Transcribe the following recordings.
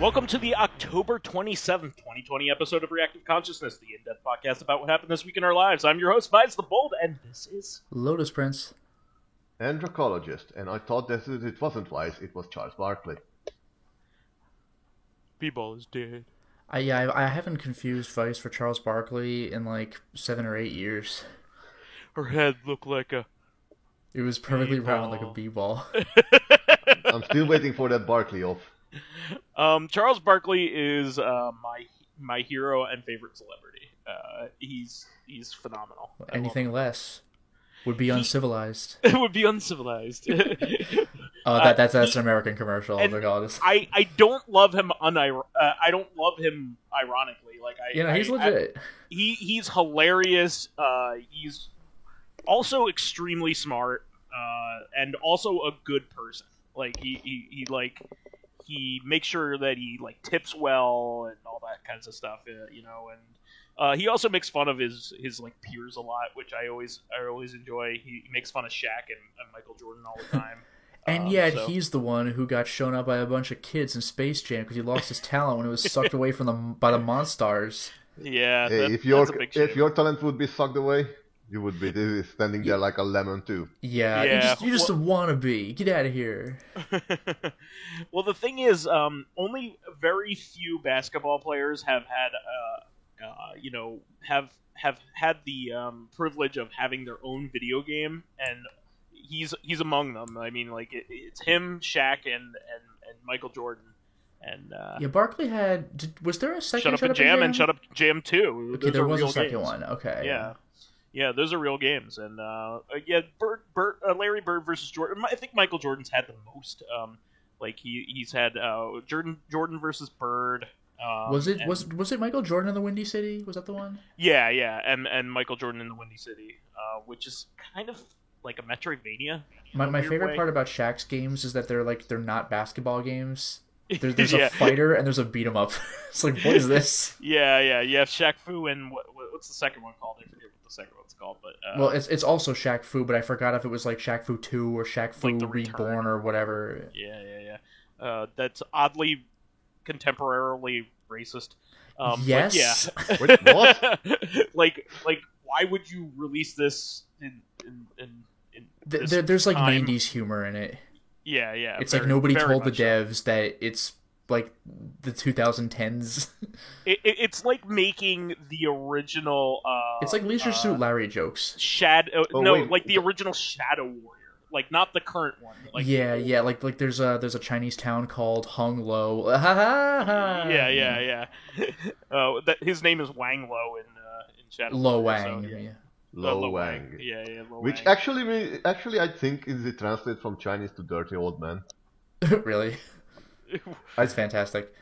Welcome to the October 27th, 2020 episode of Reactive Consciousness, the in-depth podcast about what happened this week in our lives. I'm your host, Vides the Bold, and this is... Lotus Prince. And Dracologist, and I thought that it wasn't Wise, it was Charles Barkley. B-Ball is dead. I haven't confused Vice for Charles Barkley in like 7 or 8 years. Her head looked like a... It was perfectly B-ball. round like a b-ball. I'm still waiting for that Barkley off. Charles Barkley is my hero and favorite celebrity. He's phenomenal. Anything less would be uncivilized. It would be uncivilized. That's an American commercial. Regardless. I don't love him I don't love him ironically. He's legit. He's hilarious. He's also extremely smart, and also a good person. Like he makes sure that he tips well and all that kinds of stuff, and he also makes fun of his peers a lot, which I always enjoy. He makes fun of Shaq and Michael Jordan all the time. And yet he's the one who got shown up by a bunch of kids in Space Jam because he lost his talent when it was sucked away by the Monstars. Yeah, hey, if your talent would be sucked away, you would be standing there like a lemon too. Yeah. You just want to be. Get out of here. Well, the thing is, only very few basketball players have had, have had the privilege of having their own video game, and he's among them. I mean, it's him, Shaq, and Michael Jordan. And Barkley had. Was there a second Shut Up and Jam and Shut Up Jam 2? Okay, there was a second one. Okay. Yeah, those are real games, and Larry Bird versus Jordan. I think Michael Jordan's had the most. He's had Jordan versus Bird. Was it Michael Jordan in the Windy City? Was that the one? Yeah, and Michael Jordan in the Windy City, which is kind of like a Metroidvania. My favorite part about Shaq's games is that they're not basketball games. There's a fighter and there's a beat 'em up. It's like, what is this? Yeah. You have Shaq Fu and what's the second one called? I forget what the second one's called, but well, it's also Shaq Fu, but I forgot if it was like Shaq Fu 2 or Shaq Fu the Reborn Return. or whatever. Yeah. That's oddly contemporarily racist. Yes. But yeah. Wait, what? Why would you release this in this There's like time? 90s humor in it. Yeah. It's like nobody told the much so. devs that it's like the 2010s. It's like making the original. It's like Leisure Suit Larry jokes. The original Shadow Warrior, like not the current one. Yeah. Like there's a Chinese town called Hung Lo. Yeah. His name is Wang Lo in Shadow Lo Warrior. Wang. So, yeah. Lo Wang. Yeah, Lo Which Wang. actually I think is it translated from Chinese to dirty old man. Really? That's fantastic.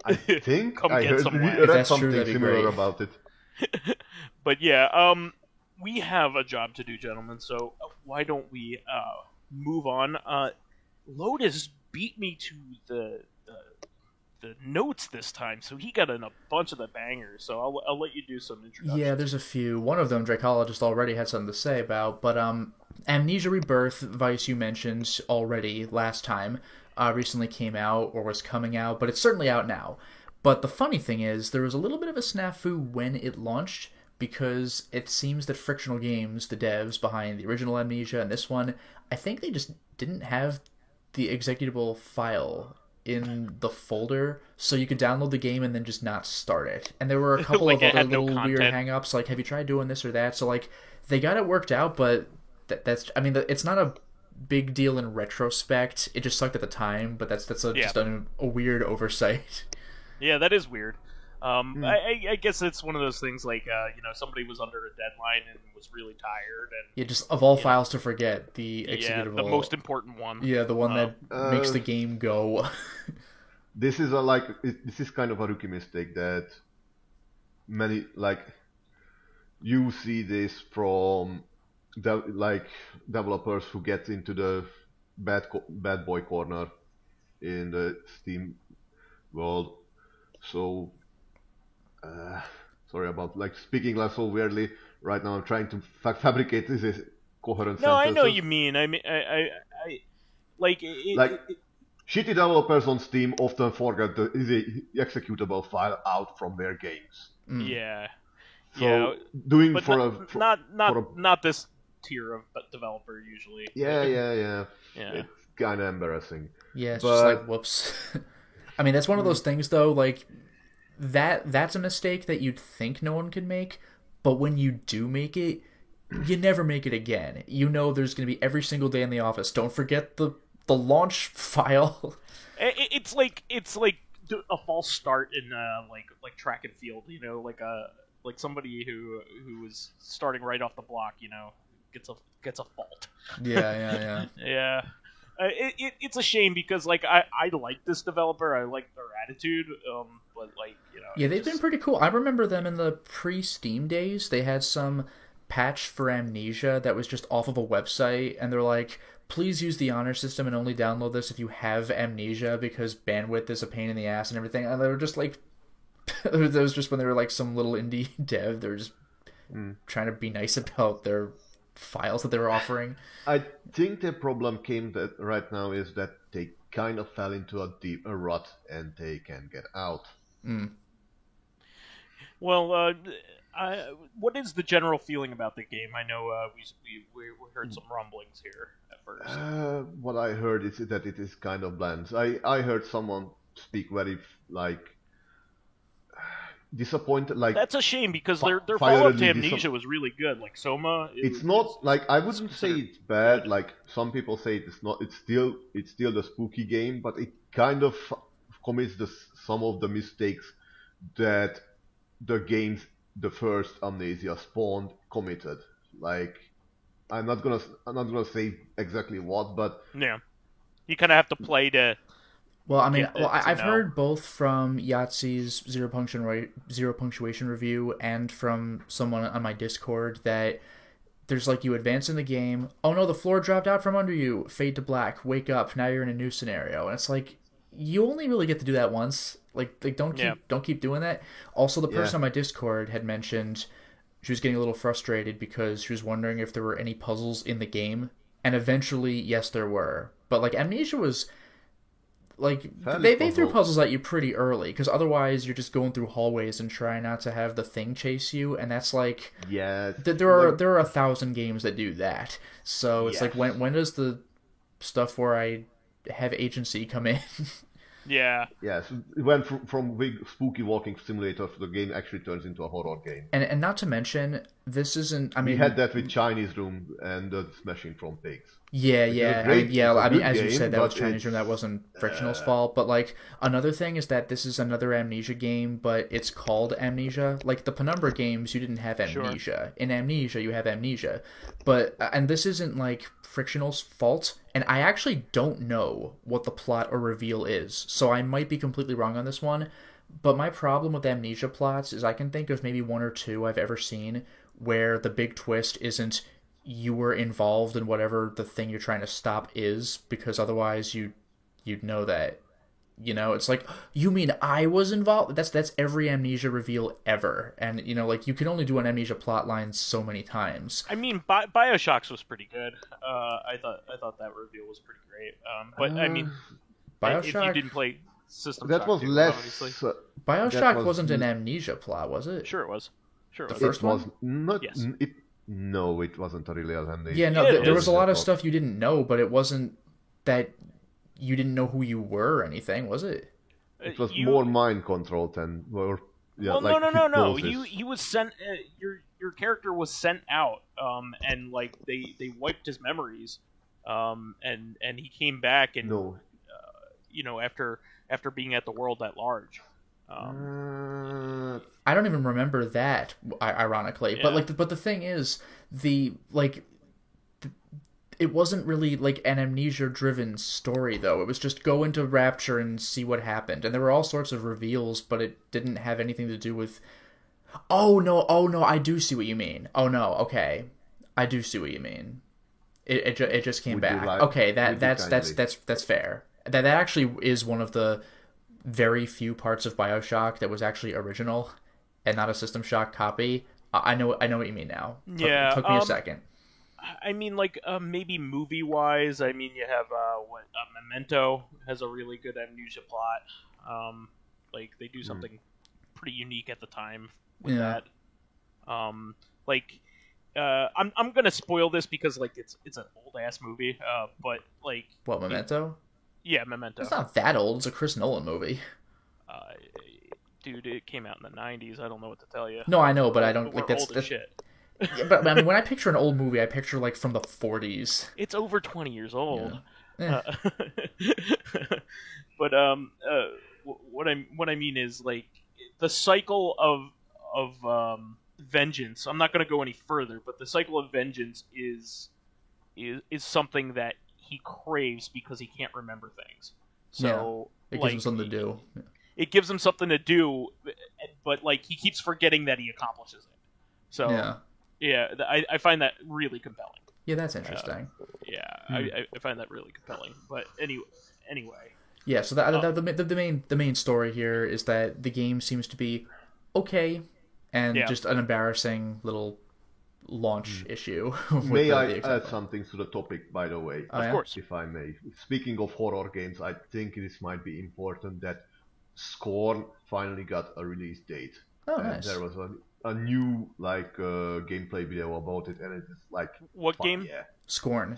I think Come I get heard some wang. read That's something true, that'd be similar great. about it. But yeah, we have a job to do, gentlemen. So why don't we move on? Lotus beat me to the notes this time, so he got in a bunch of the bangers. So I'll let you do some introductions. Yeah, there's a few. One of them, Dracologist already had something to say about, but Amnesia Rebirth, Vice, you mentioned already last time, recently came out, or was coming out, but it's certainly out now. But the funny thing is, there was a little bit of a snafu when it launched, because it seems that Frictional Games, the devs behind the original Amnesia and this one, I think they just didn't have the executable file in the folder, so you could download the game and then just not start it. And there were a couple of other little weird hang-ups, like, have you tried doing this or that? So, they got it worked out, but it's not a big deal in retrospect. It just sucked at the time, but that's just a weird oversight. Yeah, that is weird. I guess it's one of those things somebody was under a deadline and was really tired. And just of all files to forget, the executable... the most important one. Yeah, the one that makes the game go. This is this is kind of a rookie mistake that many you see this from developers who get into the bad boy corner in the Steam world. So sorry about speaking so weirdly right now. I'm trying to fabricate this coherent No, sentences. I know what you mean. I mean, shitty developers on Steam often forget the executable file out from their games. Yeah. So Yeah. doing But for not this tier of developer usually. yeah. Yeah. It's kind of embarrassing. Yeah, it's But- just like, whoops. I mean, that's one of those things, though, like, that's a mistake that you'd think no one could make, but when you do make it, you never make it again. You know there's going to be every single day in the office. Don't forget the launch file. It's like a false start in like track and field. You know, like somebody who was starting right off the block. You know, gets a fault. Yeah. Yeah. It's a shame because like I like this developer, I like their attitude, but like Yeah, they've been pretty cool. I remember them in the pre-Steam days. They had some patch for Amnesia that was just off of a website, and they're like, please use the honor system and only download this if you have Amnesia because bandwidth is a pain in the ass and everything. And they were just like, that was just when they were like some little indie dev. They were just trying to be nice about their files that they were offering. I think the problem right now is that they kind of fell into a rut and they can't get out. Well, what is the general feeling about the game? I know we heard some rumblings here at first. What I heard is that it is kind of bland. I heard someone speak very disappointed. Like That's a shame because their Fire follow-up to Elite Amnesia was really good. Like Soma, it's not like I wouldn't say it's bad. Like some people say it's not. It's still the spooky game, but it kind of commits some of the mistakes that the first Amnesia spawned committed. Like I'm not gonna say exactly what, but yeah, you kind of have to play to. Well, I mean, I've know. heard both from Yahtzee's zero punctuation review and from someone on my Discord that there's like you advance in the game. Oh no, the floor dropped out from under you. Fade to black. Wake up. Now you're in a new scenario, and it's like you only really get to do that once. Like don't keep doing that. Also, the person on my Discord had mentioned she was getting a little frustrated because she was wondering if there were any puzzles in the game, and eventually, yes, there were. But like Amnesia was. Like they threw puzzles at you pretty early because otherwise you're just going through hallways and trying not to have the thing chase you, and that's like there are 1,000 games that do that. So it's like when does the stuff where I have agency come in? Yeah. Yes, it went from big spooky walking simulator to the game actually turns into a horror game. And not to mention, this isn't. I mean, we had that with Chinese Room and the Smashing from Pigs. Yeah. I mean, as you game, said, that was but Chinese Room. That wasn't Frictional's fault. But like another thing is that this is another Amnesia game, but it's called Amnesia. Like the Penumbra games, you didn't have Amnesia. Sure. In Amnesia, you have Amnesia, but and this isn't like Frictional's fault. And I actually don't know what the plot or reveal is, so I might be completely wrong on this one. But my problem with Amnesia plots is I can think of maybe one or two I've ever seen where the big twist isn't you were involved in whatever the thing you're trying to stop is, because otherwise you'd know that. You know, it's like, you mean I was involved? That's every Amnesia reveal ever. And, you know, like, you can only do an Amnesia plotline so many times. I mean, Bioshocks was pretty good. I thought that reveal was pretty great. But, I mean, Bioshock... if you didn't play System that Shock was 2, less... obviously. Bioshock wasn't an Amnesia plot, was it? Sure it was. The first one? Was not... Yes. No, it wasn't a really Amnesia. Yeah, no, there was a lot of stuff you didn't know, but it wasn't that you didn't know who you were or anything, was it? It was more mind controlled than no. He was sent. Your character was sent out, and like they wiped his memories, and he came back and after being at the world at large. I don't even remember that, ironically. Yeah. But the thing is, it wasn't really like an Amnesia-driven story, though. It was just go into Rapture and see what happened. And there were all sorts of reveals, but it didn't have anything to do with... Oh, no, I do see what you mean. Oh, no, okay. I do see what you mean. It just came back. Okay, that's fair. That actually is one of the very few parts of BioShock that was actually original and not a System Shock copy. I know what you mean now. Yeah. Took me a second. I mean, like maybe movie wise. I mean, you have Memento has a really good amnesia plot. Like they do something pretty unique at the time with Yeah. that. Like I'm gonna spoil this because like it's an old ass movie. But like What, Memento? yeah, Memento. It's not that old. It's a Chris Nolan movie. Uh, Dude, it came out in the '90s. I don't know what to tell you. No, I know, but I don't We're like old as shit. Yeah, but I mean, when I picture an old movie, I picture like from the 40s. It's over 20 years old. Yeah. But what I mean is like the cycle of vengeance. I'm not going to go any further, but the cycle of vengeance is something that he craves because he can't remember things. So It gives like, him something to do. It gives him something to do, but like he keeps forgetting that he accomplishes it. So yeah, I find that really compelling. Yeah, that's interesting. I find that really compelling. But anyway. Yeah, so the main story here is that the game seems to be okay, and just an embarrassing little launch issue. May I add something to the topic, by the way? Of course. If I may. Speaking of horror games, I think this might be important that Scorn finally got a release date. Oh, nice. There was a new gameplay video about it, and it's like what game? Yeah. Scorn.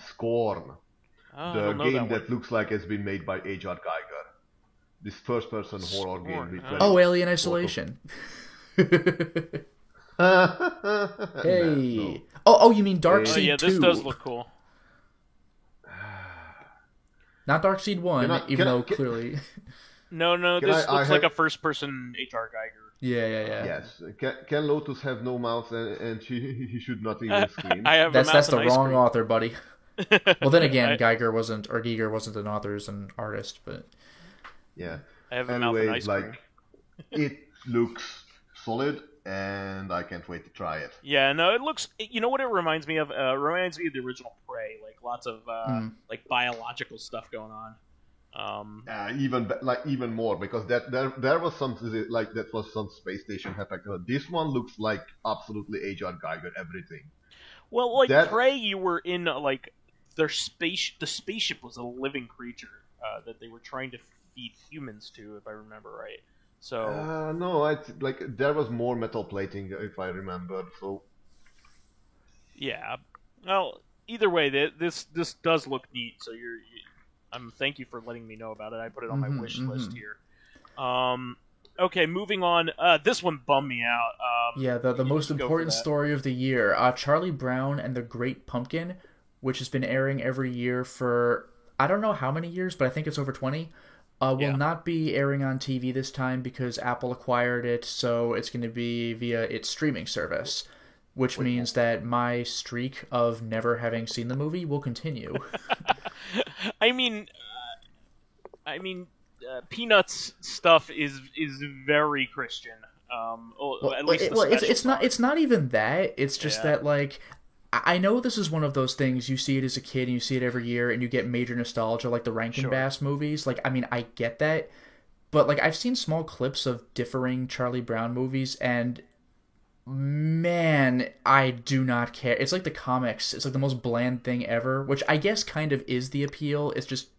The game that looks like it's been made by H.R. Geiger. This first-person horror game. With Alien Isolation. Hey. No. Oh, you mean Dark Seed 2? Yeah, this does look cool. Not Dark Seed 1, even though clearly... No, this looks like a first-person H.R. Geiger. Yeah. Yes. Can Lotus have no mouth and he should not even scream? That's the wrong author, buddy. Well, then again, Giger wasn't an author, as an artist, but... Yeah. I have a mouth and ice cream. It looks solid, and I can't wait to try it. Yeah, no, it looks... You know what it reminds me of? Reminds me of the original Prey. Like, lots of, like, biological stuff going on. Even more, because there was something like that was some space station effect. This one looks like absolutely H.R. Geiger everything. Well, like Prey, you were in like the spaceship was a living creature that they were trying to feed humans to, if I remember right. So no, there was more metal plating, if I remember. So yeah, well, either way, this does look neat. So thank you for letting me know about it. I put it on my wish list here. Okay, moving on. This one bummed me out. The most important story of the year. Charlie Brown and the Great Pumpkin, which has been airing every year for, I don't know how many years, but I think it's over 20, will not be airing on TV this time because Apple acquired it, so it's going to be via its streaming service, which means that my streak of never having seen the movie will continue. I mean, Peanuts stuff is very Christian. At least it's not even that. It's just that, like, I know this is one of those things, you see it as a kid and you see it every year and you get major nostalgia, like the Rankin Bass movies. Like, I mean, I get that, but like I've seen small clips of differing Charlie Brown movies, and man, I do not care. It's like the comics. It's like the most bland thing ever, which I guess kind of is the appeal. It's just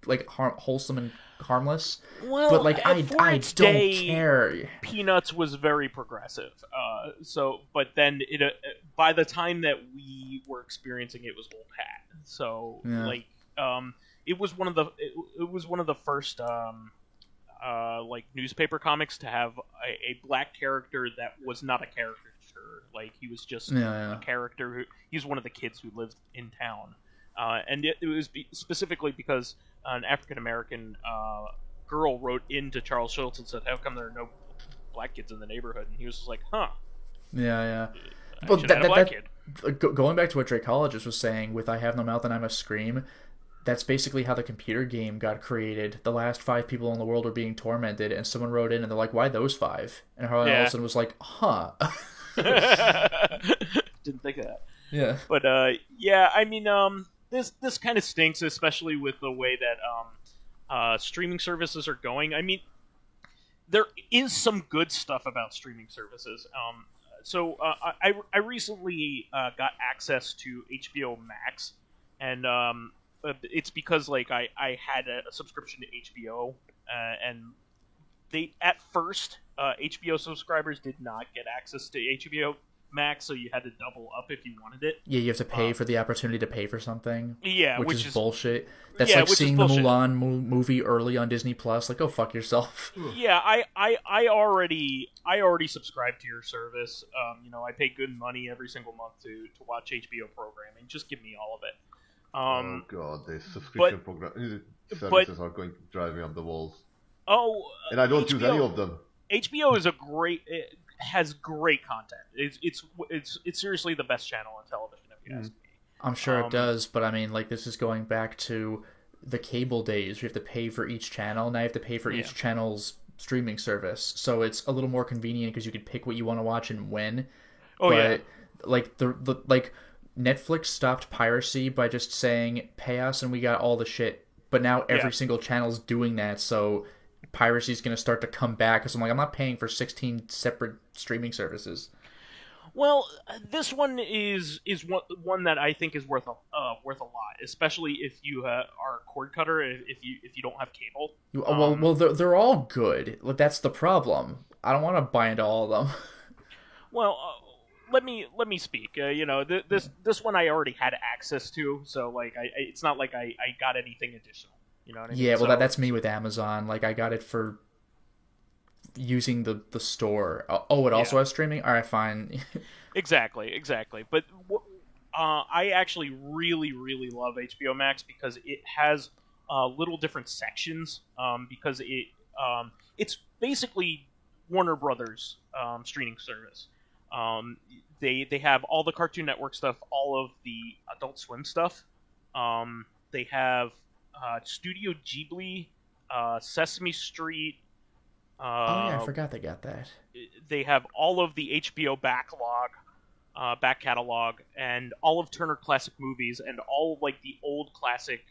like wholesome and harmless. Well, but like I don't care. Peanuts was very progressive. But then by the time that we were experiencing it was old hat. So like it was one of the first like newspaper comics to have a black character that was not a caricature. Like he was just a character he was one of the kids who lived in town. And it was specifically because an African American girl wrote into Charles Schultz and said, "How come there are no black kids in the neighborhood?" And he was just like, "Huh." Yeah. But going back to what Drakeologist was saying with "I have no mouth and I must scream," that's basically how the computer game got created. The last 5 people in the world were being tormented, and someone wrote in and they're like, "Why those 5?" And Harlan Ellison was like, "Huh." Didn't think of that. Yeah. But I mean, this kind of stinks, especially with the way that streaming services are going. I mean, there is some good stuff about streaming services. I recently got access to HBO Max, and it's because like I had a subscription to HBO, and they at first HBO subscribers did not get access to HBO Max, so you had to double up if you wanted it. Yeah, you have to pay for the opportunity to pay for something. Yeah, which is bullshit. That's like seeing the Mulan movie early on Disney Plus. Like, go fuck yourself. Yeah, I already subscribe to your service. I pay good money every single month to watch HBO programming. Just give me all of it. Oh god, the subscription services are going to drive me up the walls. Oh, and I don't use any of them. HBO is it has great content. It's seriously the best channel on television, if you ask me. I'm sure it does, but I mean, like, this is going back to the cable days. You have to pay for each channel. Now you have to pay for each channel's streaming service. So it's a little more convenient because you can pick what you want to watch and when. Oh, but, yeah. Like, Netflix stopped piracy by just saying, pay us and we got all the shit. But now every single channel's doing that, so piracy is going to start to come back. Because I'm like, I'm not paying for 16 separate streaming services. Well, this one is one that I think is worth a lot, especially if you are a cord cutter. If you don't have cable. Well, they're all good. That's the problem. I don't want to buy into all of them. Well, let me speak. This one I already had access to, so like it's not like I got anything additional. You know what I mean? Yeah, well, that's me with Amazon. Like, I got it for using the store. Oh, it also has streaming? All right, fine. Exactly. But I actually really, really love HBO Max because it has little different sections. Because it's basically Warner Brothers streaming service. They have all the Cartoon Network stuff, all of the Adult Swim stuff. They have Studio Ghibli, Sesame Street. I forgot they got that. They have all of the HBO back catalog, and all of Turner Classic Movies, and all of, like, the old classic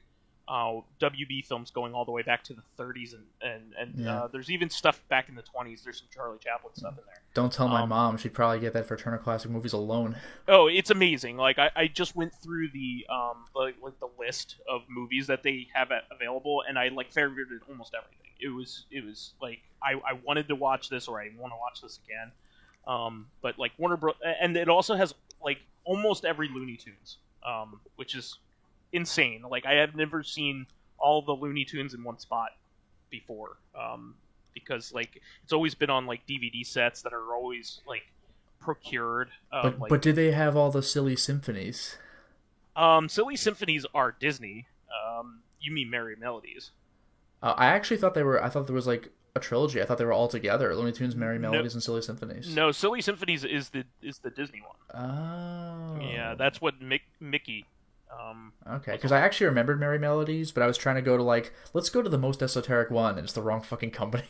WB films going all the way back to the 30s, and there's even stuff back in the 20s. There's some Charlie Chaplin stuff in there. Don't tell my mom; she'd probably get that for Turner Classic Movies alone. Oh, it's amazing! Like I just went through the the list of movies that they have available, and I favorited almost everything. It was like I wanted to watch this, or I want to watch this again. But like Warner Bros. And it also has like almost every Looney Tunes, which is insane. Like, I have never seen all the Looney Tunes in one spot before, because like it's always been on like DVD sets that are always like procured. But did they have all the Silly Symphonies? Silly Symphonies are Disney. You mean Merry Melodies? I actually thought I thought there was like a trilogy. I thought they were all together: Looney Tunes, Merry Melodies, and Silly Symphonies. No, Silly Symphonies is the Disney one. Oh. Yeah, that's what Mickey. Okay, because I actually remembered Merry Melodies, but I was trying to go to let's go to the most esoteric one, and it's the wrong fucking company.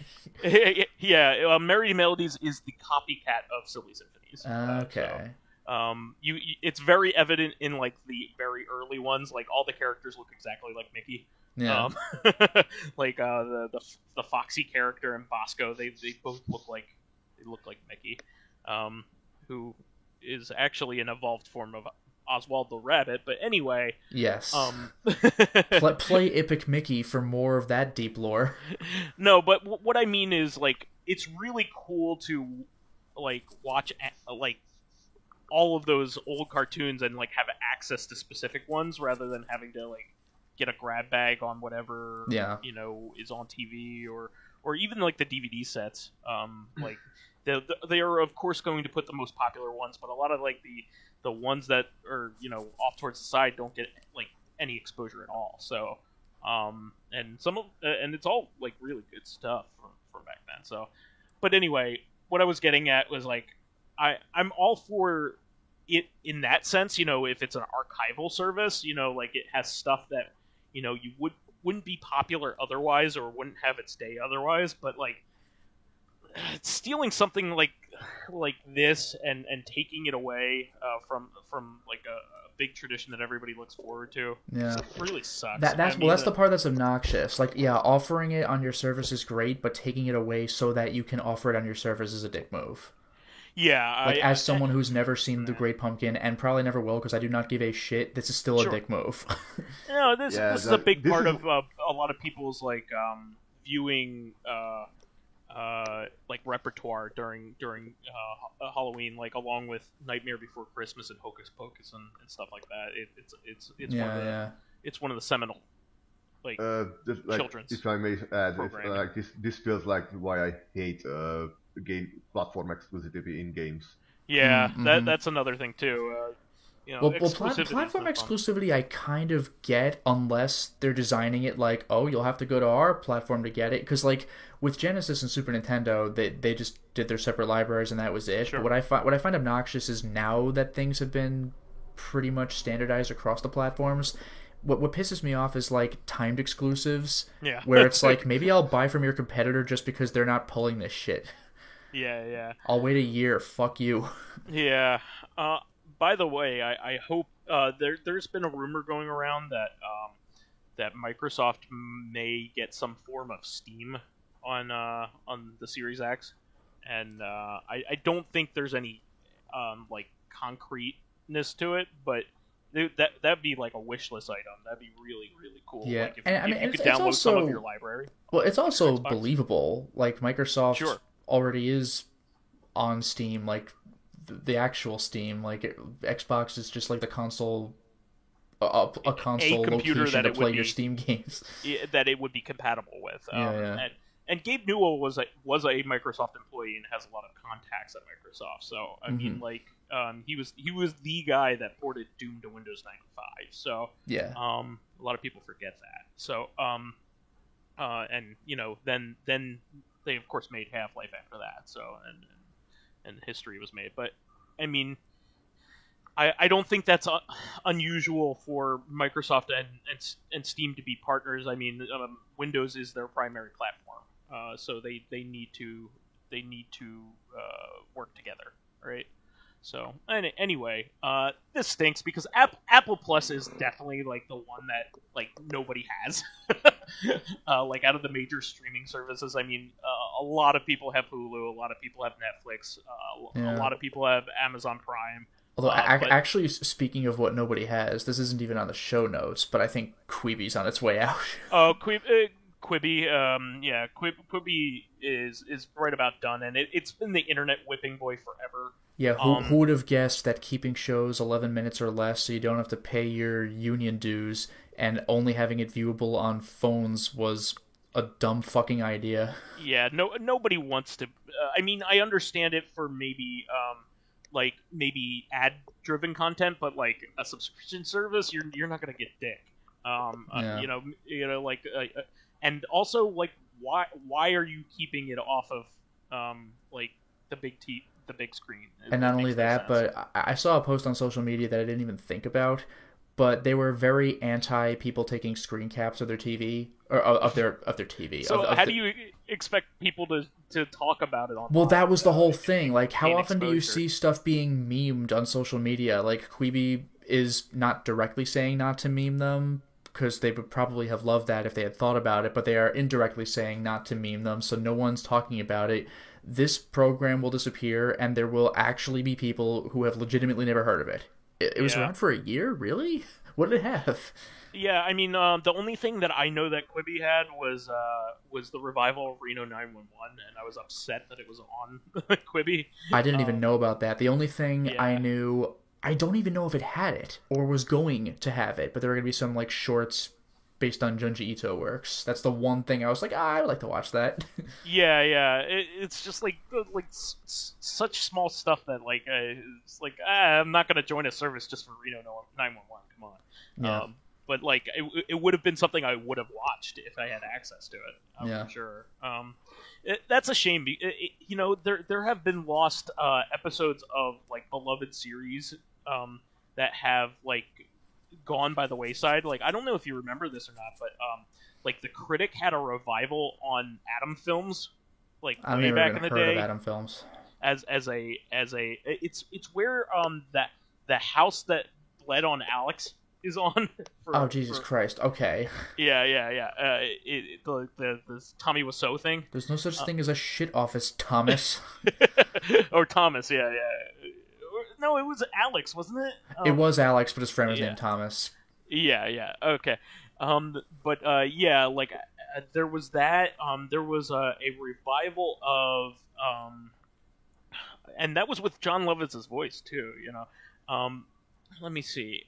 Yeah, Merry Melodies is the copycat of Silly Symphonies. Okay. It's very evident in like the very early ones. Like, all the characters look exactly like Mickey. Yeah. Like the Foxy character and Bosco, they both look like Mickey, who is actually an evolved form of Oswald the Rabbit. But anyway, yes. Play Epic Mickey for more of that deep lore. No, but what I mean is, like, it's really cool to like watch like all of those old cartoons and like have access to specific ones rather than having to like get a grab bag on whatever is on TV or even like the DVD sets. Like they are of course going to put the most popular ones, but a lot of like the ones that are off towards the side don't get like any exposure at all. So and some of and it's all like really good stuff from back then. So, but anyway, what I was getting at was like I'm all for it in that sense. If it's an archival service, like it has stuff that you wouldn't be popular otherwise or wouldn't have its day otherwise. But like stealing something like this and taking it away from like a big tradition that everybody looks forward to, really sucks. That's the part that's obnoxious. Like, yeah, offering it on your service is great, but taking it away so that you can offer it on your service is a dick move. Yeah, Like, as someone who's never seen The Great Pumpkin, and probably never will because I do not give a shit, this is still a dick move. No, this is a big part of a lot of people's like viewing like repertoire during Halloween, like along with Nightmare Before Christmas and Hocus Pocus and stuff like that. It's one of the seminal like children's. If I may add, programming. this feels like why I hate game platform exclusivity in games. Yeah, that's another thing too. Platform exclusivity I kind of get, unless they're designing it like, oh, you'll have to go to our platform to get it. Because like with Genesis and Super Nintendo, they just did their separate libraries and that was it. Sure. But what I find obnoxious is now that things have been pretty much standardized across the platforms. What pisses me off is like timed exclusives, where it's like, maybe I'll buy from your competitor just because they're not pulling this shit. Yeah. I'll wait a year. Fuck you. Yeah. By the way, I hope there's been a rumor going around that Microsoft may get some form of Steam on the Series X, and I don't think there's any like concreteness to it, but that'd be like a wish list item. That'd be really, really cool. Yeah, like if you could download some of your library. Well, it's also believable. Like Microsoft already is on Steam, like the actual Steam. Like Xbox is just like the console, a console location to play your Steam games. That it would be compatible with. And Gabe Newell was a Microsoft employee and has a lot of contacts at Microsoft. So I mean, like, he was the guy that ported Doom to Windows 95. So a lot of people forget that. So and then they of course made Half-Life after that. So and history was made. But I mean, I don't think that's unusual for Microsoft and Steam to be partners. I mean, Windows is their primary platform, so they need to work together, right? So anyway, this stinks because Apple Plus is definitely like the one that like nobody has. Like out of the major streaming services, I mean, a lot of people have Hulu, a lot of people have Netflix, a lot of people have Amazon Prime. Although, actually, speaking of what nobody has, this isn't even on the show notes, but I think Quibi's on its way out. Oh, Quibi, Quibi is right about done, and it's been the internet whipping boy forever. Yeah, who would have guessed that keeping shows 11 minutes or less so you don't have to pay your union dues and only having it viewable on phones was a dumb fucking idea. Yeah, nobody wants to... I mean, I understand it for maybe... like maybe ad-driven content, but like a subscription service, you're not gonna get dick. And also like why are you keeping it off of like the big screen? And not only that, but I saw a post on social media that I didn't even think about, but they were very anti people taking screen caps of their TV or of their TV. So how do you expect people to talk about it online? Well, that was the whole thing. Like, how often do you see stuff being memed on social media? Like, Quibi is not directly saying not to meme them, because they would probably have loved that if they had thought about it, but they are indirectly saying not to meme them, so no one's talking about it. This program will disappear, and there will actually be people who have legitimately never heard of it. It was around for a year? Really? What did it have? Yeah, I mean, the only thing that I know that Quibi had was the revival of Reno 911, and I was upset that it was on Quibi. I didn't even know about that. The only thing I knew... I don't even know if it had it, or was going to have it, but there were going to be some, like, shorts based on Junji Ito works. That's the one thing I was like, I would like to watch that. Yeah. It's just, like such small stuff that, like, it's like, I'm not going to join a service just for Reno 911, come on. Yeah. But, like, it would have been something I would have watched if I had access to it, I'm sure. That's a shame. There have been lost episodes of, like, beloved series that have, like, gone by the wayside. Like, I don't know if you remember this or not, but like The Critic had a revival on Atom Films, like way back in the day. Of Atom Films. It's where the house that bled on Alex is on. Oh, Jesus Christ. Okay. Yeah. The Tommy Wiseau thing. There's no such thing as a shit office, Thomas. Or Thomas, yeah. No, it was Alex, wasn't it? It was Alex, but his friend was named Thomas. Yeah, okay. There was that. There was a revival of, and that was with John Lovitz's voice too. Let me see.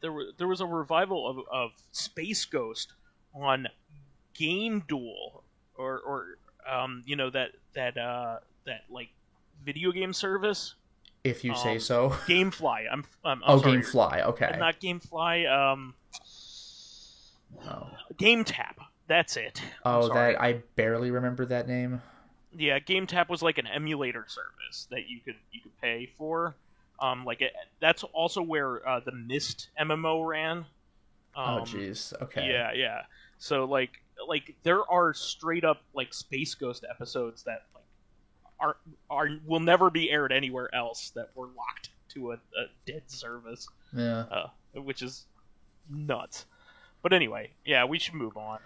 There was a revival of Space Ghost on Game Duel, or that like video game service. If you say so. GameFly. I'm sorry. GameFly. Okay. Not GameFly. GameTap. That's it. That I barely remember that name. Yeah, GameTap was like an emulator service that you could pay for. That's also where the Myst MMO ran. Jeez. Okay. Yeah. So like there are straight up like Space Ghost episodes that will never be aired anywhere else that were locked to a dead service. Yeah. Which is nuts. But anyway, yeah, we should move on.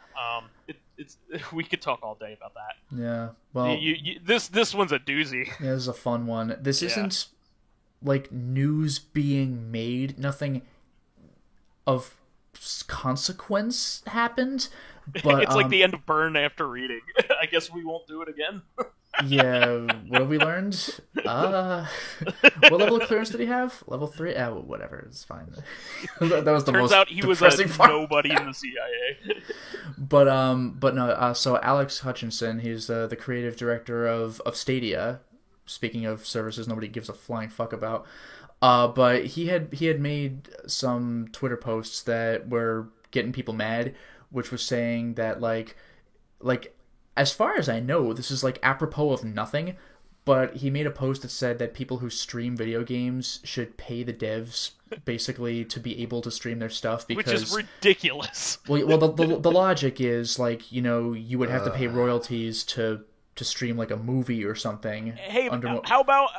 We could talk all day about that. Yeah. Well, this one's a doozy. Yeah, this is a fun one. This isn't like news being made. Nothing of consequence happened. But it's like the end of Burn after reading. I guess we won't do it again. Yeah, what have we learned? What level of clearance did he have? Level 3? Whatever, it's fine. That was the Turns most out he was nobody in the CIA. But no, so Alex Hutchinson, he's the creative director of Stadia. Speaking of services nobody gives a flying fuck about. But he had made some Twitter posts that were getting people mad, which was saying that like as far as I know, this is like apropos of nothing, but he made a post that said that people who stream video games should pay the devs basically to be able to stream their stuff, because which is ridiculous. Well, the logic is like, you would have to pay royalties to stream like a movie or something. Hey, how about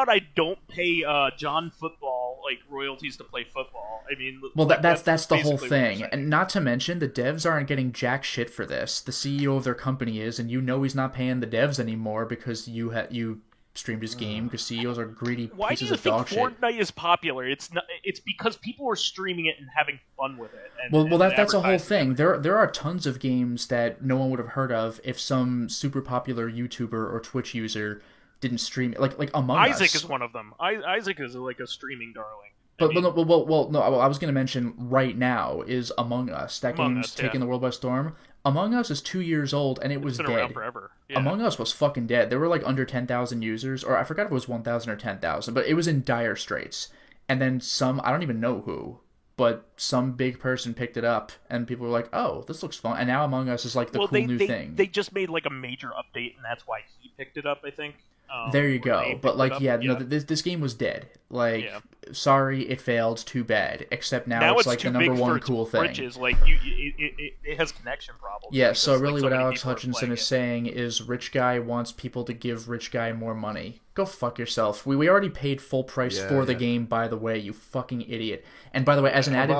I don't pay John Football like royalties to play football? I mean, well, that's the whole thing, and not to mention the devs aren't getting jack shit for this. The CEO of their company is, and he's not paying the devs anymore because you streamed his game, because CEOs are greedy pieces of dog shit. Why do you think Fortnite is popular? It's because people are streaming it and having fun with it. That's a whole thing. There are tons of games that no one would have heard of if some super popular YouTuber or Twitch user didn't stream it. Like Among Us. Isaac is one of them. Isaac is like a streaming darling. No, I was going to mention right now is Among Us. That game's taking the world by storm. Among Us is 2 years old, and it was dead. Around forever. Yeah. Among Us was fucking dead. There were like under 10,000 users, or I forgot if it was 1,000 or 10,000, but it was in dire straits. And then I don't even know who, but some big person picked it up, and people were like, "Oh, this looks fun." And now Among Us is like the new thing. They just made like a major update, and that's why he picked it up, I think. There you go. But like, this game was dead. Like, sorry, it failed. Too bad. Except now it's like the number one cool thing. Riches. Like, it has connection problems. Yeah. So really, what Alex Hutchinson is saying is, rich guy wants people to give rich guy more money. Go fuck yourself. We already paid full price for the game. By the way, you fucking idiot. And by the way, as an added,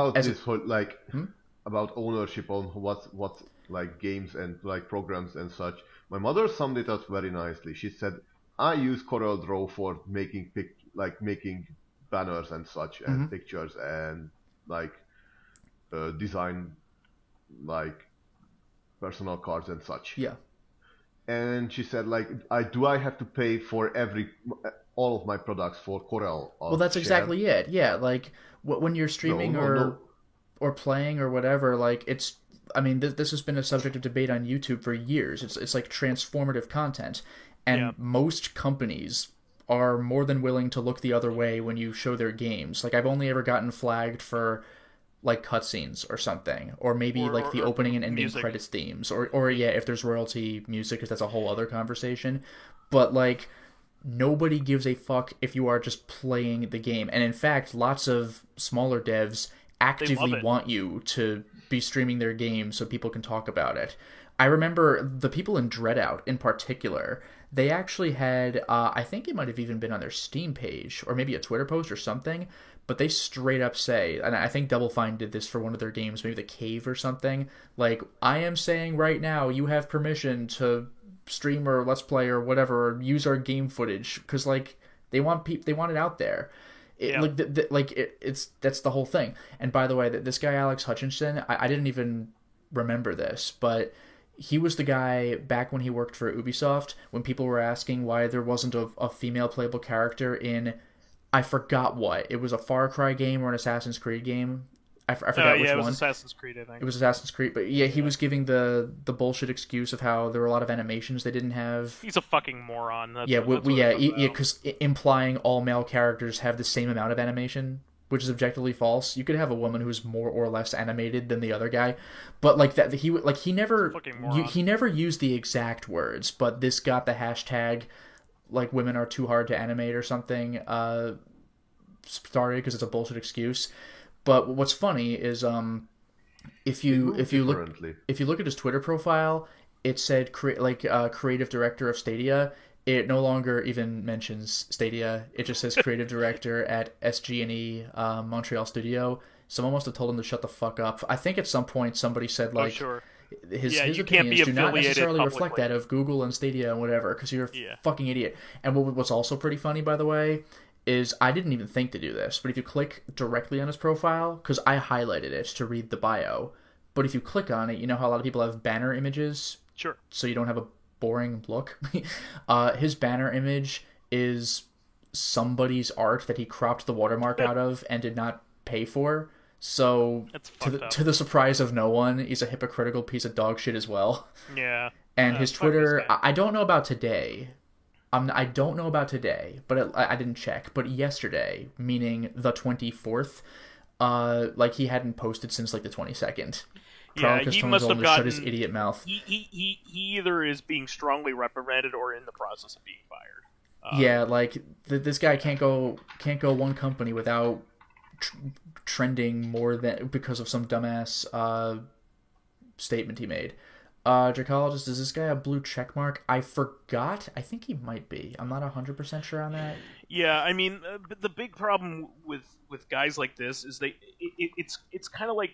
about ownership on what like games and like programs and such. My mother summed it up very nicely. She said, I use CorelDRAW for making banners and such, and pictures, and like design like personal cards and such. Yeah. And she said, like, I have to pay for all of my products for Corel? Well, that's exactly it. Yeah, like when you're streaming or playing or whatever, like it's. I mean, this has been a subject of debate on YouTube for years. It's like transformative content. And most companies are more than willing to look the other way when you show their games. Like, I've only ever gotten flagged for, like, cutscenes or something. Or maybe, like, the opening and ending credits themes. Or if there's royalty music, because that's a whole other conversation. But, like, nobody gives a fuck if you are just playing the game. And, in fact, lots of smaller devs actively want you to be streaming their game so people can talk about it. I remember the people in Dreadout in particular, they actually had, I think it might have even been on their Steam page, or maybe a Twitter post or something, but they straight up say, and I think Double Fine did this for one of their games, maybe The Cave or something, like, I am saying right now you have permission to stream or let's play or whatever, or use our game footage, because, like, they want it out there. It's that's the whole thing. And by the way, this guy Alex Hutchinson, I didn't even remember this, but he was the guy back when he worked for Ubisoft, when people were asking why there wasn't a female playable character in, I forgot what. It was a Far Cry game or an Assassin's Creed game. I forgot which one. It was Assassin's Creed, I think. It was Assassin's Creed, but yeah, he was giving the bullshit excuse of how there were a lot of animations they didn't have. He's a fucking moron. That's because implying all male characters have the same amount of animation, which is objectively false. You could have a woman who's more or less animated than the other guy, but like that, he never used the exact words, but this got the hashtag like women are too hard to animate or something started because it's a bullshit excuse. But what's funny is if you look at his Twitter profile, it said creative director of Stadia. It no longer even mentions Stadia. It just says creative director at SG&E Montreal Studio. Someone must have told him to shut the fuck up. I think at some point somebody said like his opinions do not necessarily reflect that of Google and Stadia and whatever, because you're a fucking idiot. And what's also pretty funny, by the way, is I didn't even think to do this, but if you click directly on his profile, because I highlighted it to read the bio, but if you click on it, you know how a lot of people have banner images? Sure. So you don't have a boring look? His banner image is somebody's art that he cropped the watermark out of and did not pay for. So, to the surprise of no one, he's a hypocritical piece of dog shit as well. Yeah. And his Twitter, I don't know about today. I don't know about today, but I didn't check. But yesterday, meaning the 24th, like he hadn't posted since like the 22nd. Yeah, he must have gotten. Shut his idiot mouth. He either is being strongly reprimanded or in the process of being fired. Yeah, like this guy can't go one company without trending more than because of some dumbass statement he made. Dracologist, is this guy a blue check mark? I forgot. I think he might be. I'm not 100% sure on that. Yeah, I mean, the big problem with guys like this is it's kind of like,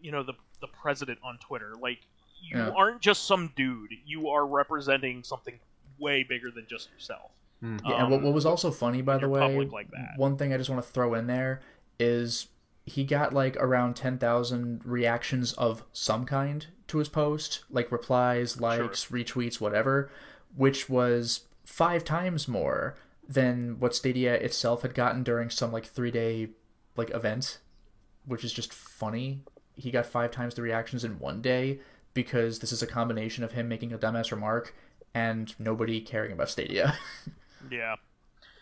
you know, the president on Twitter. Like, you aren't just some dude. You are representing something way bigger than just yourself. Yeah, and what was also funny, by the way, like that. One thing I just want to throw in there is he got like around 10,000 reactions of some kind to his post, like replies, likes, retweets, whatever, which was 5 times more than what Stadia itself had gotten during some like 3-day like event, which is just funny. He got 5 times the reactions in one day because this is a combination of him making a dumbass remark and nobody caring about Stadia.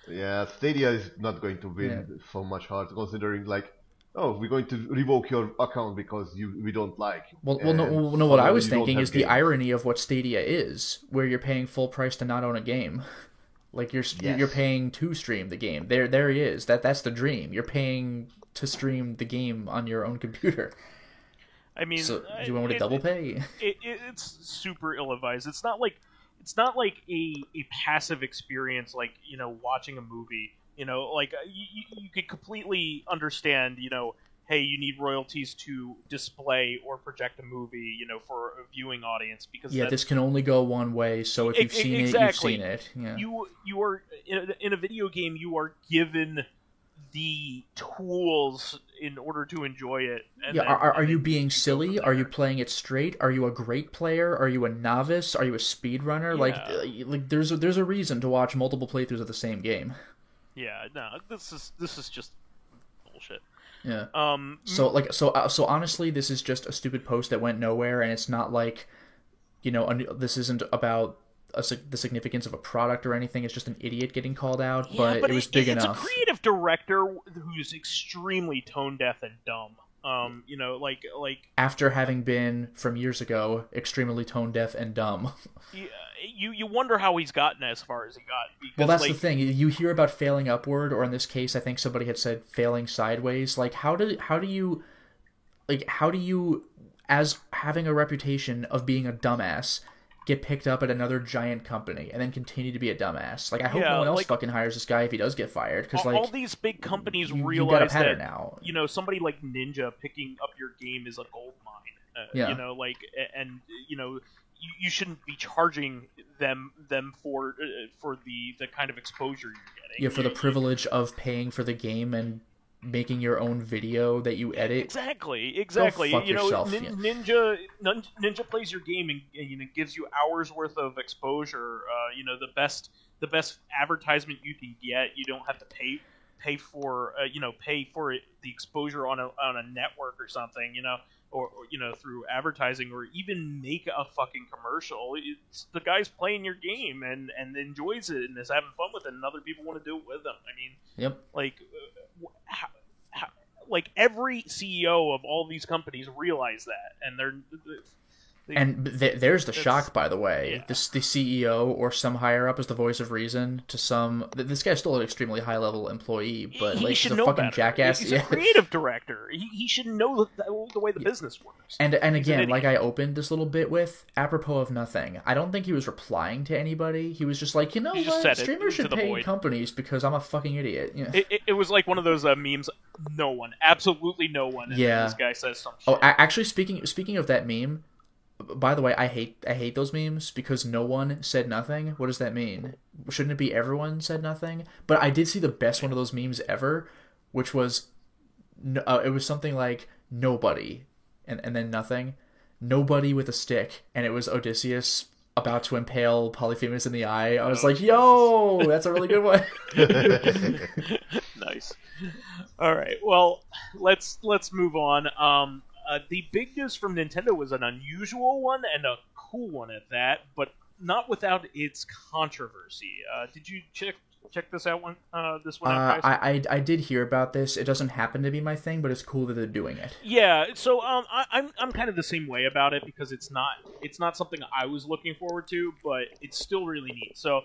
Yeah, Stadia is not going to win so much hard, considering like, oh, we're going to revoke your account because we don't like you. Well, no. What I was thinking is the irony of what Stadia is, where you're paying full price to not own a game. Like you're paying to stream the game. There he is. That's the dream. You're paying to stream the game on your own computer. I mean, so do you want to double pay? It's super ill-advised. It's not like a passive experience, like, you know, watching a movie. You know, like, you could completely understand, you know, hey, you need royalties to display or project a movie, you know, for a viewing audience, because this can only go one way. So if you've seen it, you've seen it. Yeah. You are in a video game. You are given the tools in order to enjoy it. And are you being silly? Are you playing it straight? Are you a great player? Are you a novice? Are you a speedrunner? Yeah. Like there's a reason to watch multiple playthroughs of the same game. Yeah, no, this is just bullshit. Yeah. So honestly, this is just a stupid post that went nowhere, and it's not like, you know, this isn't about the significance of a product or anything. It's just an idiot getting called out, but it was big enough. It's a creative director who's extremely tone deaf and dumb. You know, like after having been from years ago extremely tone deaf and dumb. You wonder how he's gotten as far as he got. Because, well, that's the thing. You hear about failing upward, or in this case, I think somebody had said failing sideways. Like, how do you having a reputation of being a dumbass get picked up at another giant company and then continue to be a dumbass. Like, I hope no one else fucking hires this guy if he does get fired. Because like, all these big companies realize you got a pattern that now. Somebody like Ninja picking up your game is a gold mine. And you shouldn't be charging them for the kind of exposure you're getting. Yeah, for the privilege of paying for the game and making your own video that you edit. Exactly. Go fuck yourself. Ninja plays your game and gives you hours worth of exposure. The best advertisement you can get. You don't have to pay for the exposure on a network or something. Or through advertising, or even make a fucking commercial. It's the guy's playing your game and enjoys it and is having fun with it, and other people want to do it with him. I mean, yep. Like every CEO of all these companies realize that, and there's the shock, by the way. Yeah. The CEO or some higher up is the voice of reason to some. This guy's still an extremely high level employee, but he he's a fucking better. jackass. He's a creative director. He should know the way the business works. And again, like I opened this little bit with, apropos of nothing. I don't think he was replying to anybody. He was just like, what? Streamers should pay companies because I'm a fucking idiot. Yeah. It was like one of those memes. No one, absolutely no one. And this guy says some shit. Oh, actually, speaking of that meme. By the way, I hate those memes because no one said nothing. What does that mean? Shouldn't it be everyone said nothing? But I did see the best one of those memes ever, which was it was something like nobody and then nothing, nobody with a stick, and it was Odysseus about to impale Polyphemus in the eye. I was like, yo, that's a really good one. Nice. All right, well, let's move on. The big news from Nintendo was an unusual one and a cool one at that, but not without its controversy. Did you check this out? This one out, guys? I did hear about this. It doesn't happen to be my thing, but it's cool that they're doing it. Yeah. So I'm kind of the same way about it because it's not something I was looking forward to, but it's still really neat. So.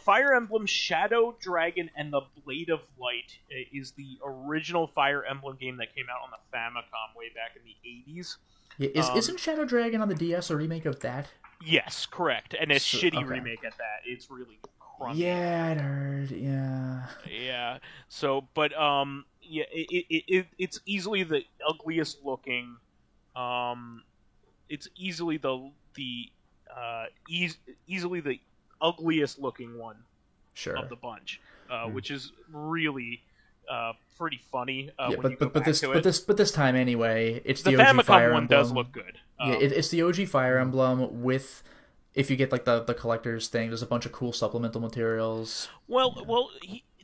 Fire Emblem Shadow Dragon and the Blade of Light is the original Fire Emblem game that came out on the Famicom way back in the 80s. Yeah, isn't Shadow Dragon on the DS a remake of that? Yes, correct. And a shitty remake at that. It's really crummy. Yeah, I'd heard, yeah. Yeah, so, but, it's easily the ugliest looking, it's easily easily the ugliest looking one of the bunch, which is really pretty funny. But this time anyway, it's the OG Famicom Fire one Emblem. Does look good. It's the OG Fire Emblem with, if you get like the collector's thing, there's a bunch of cool supplemental materials.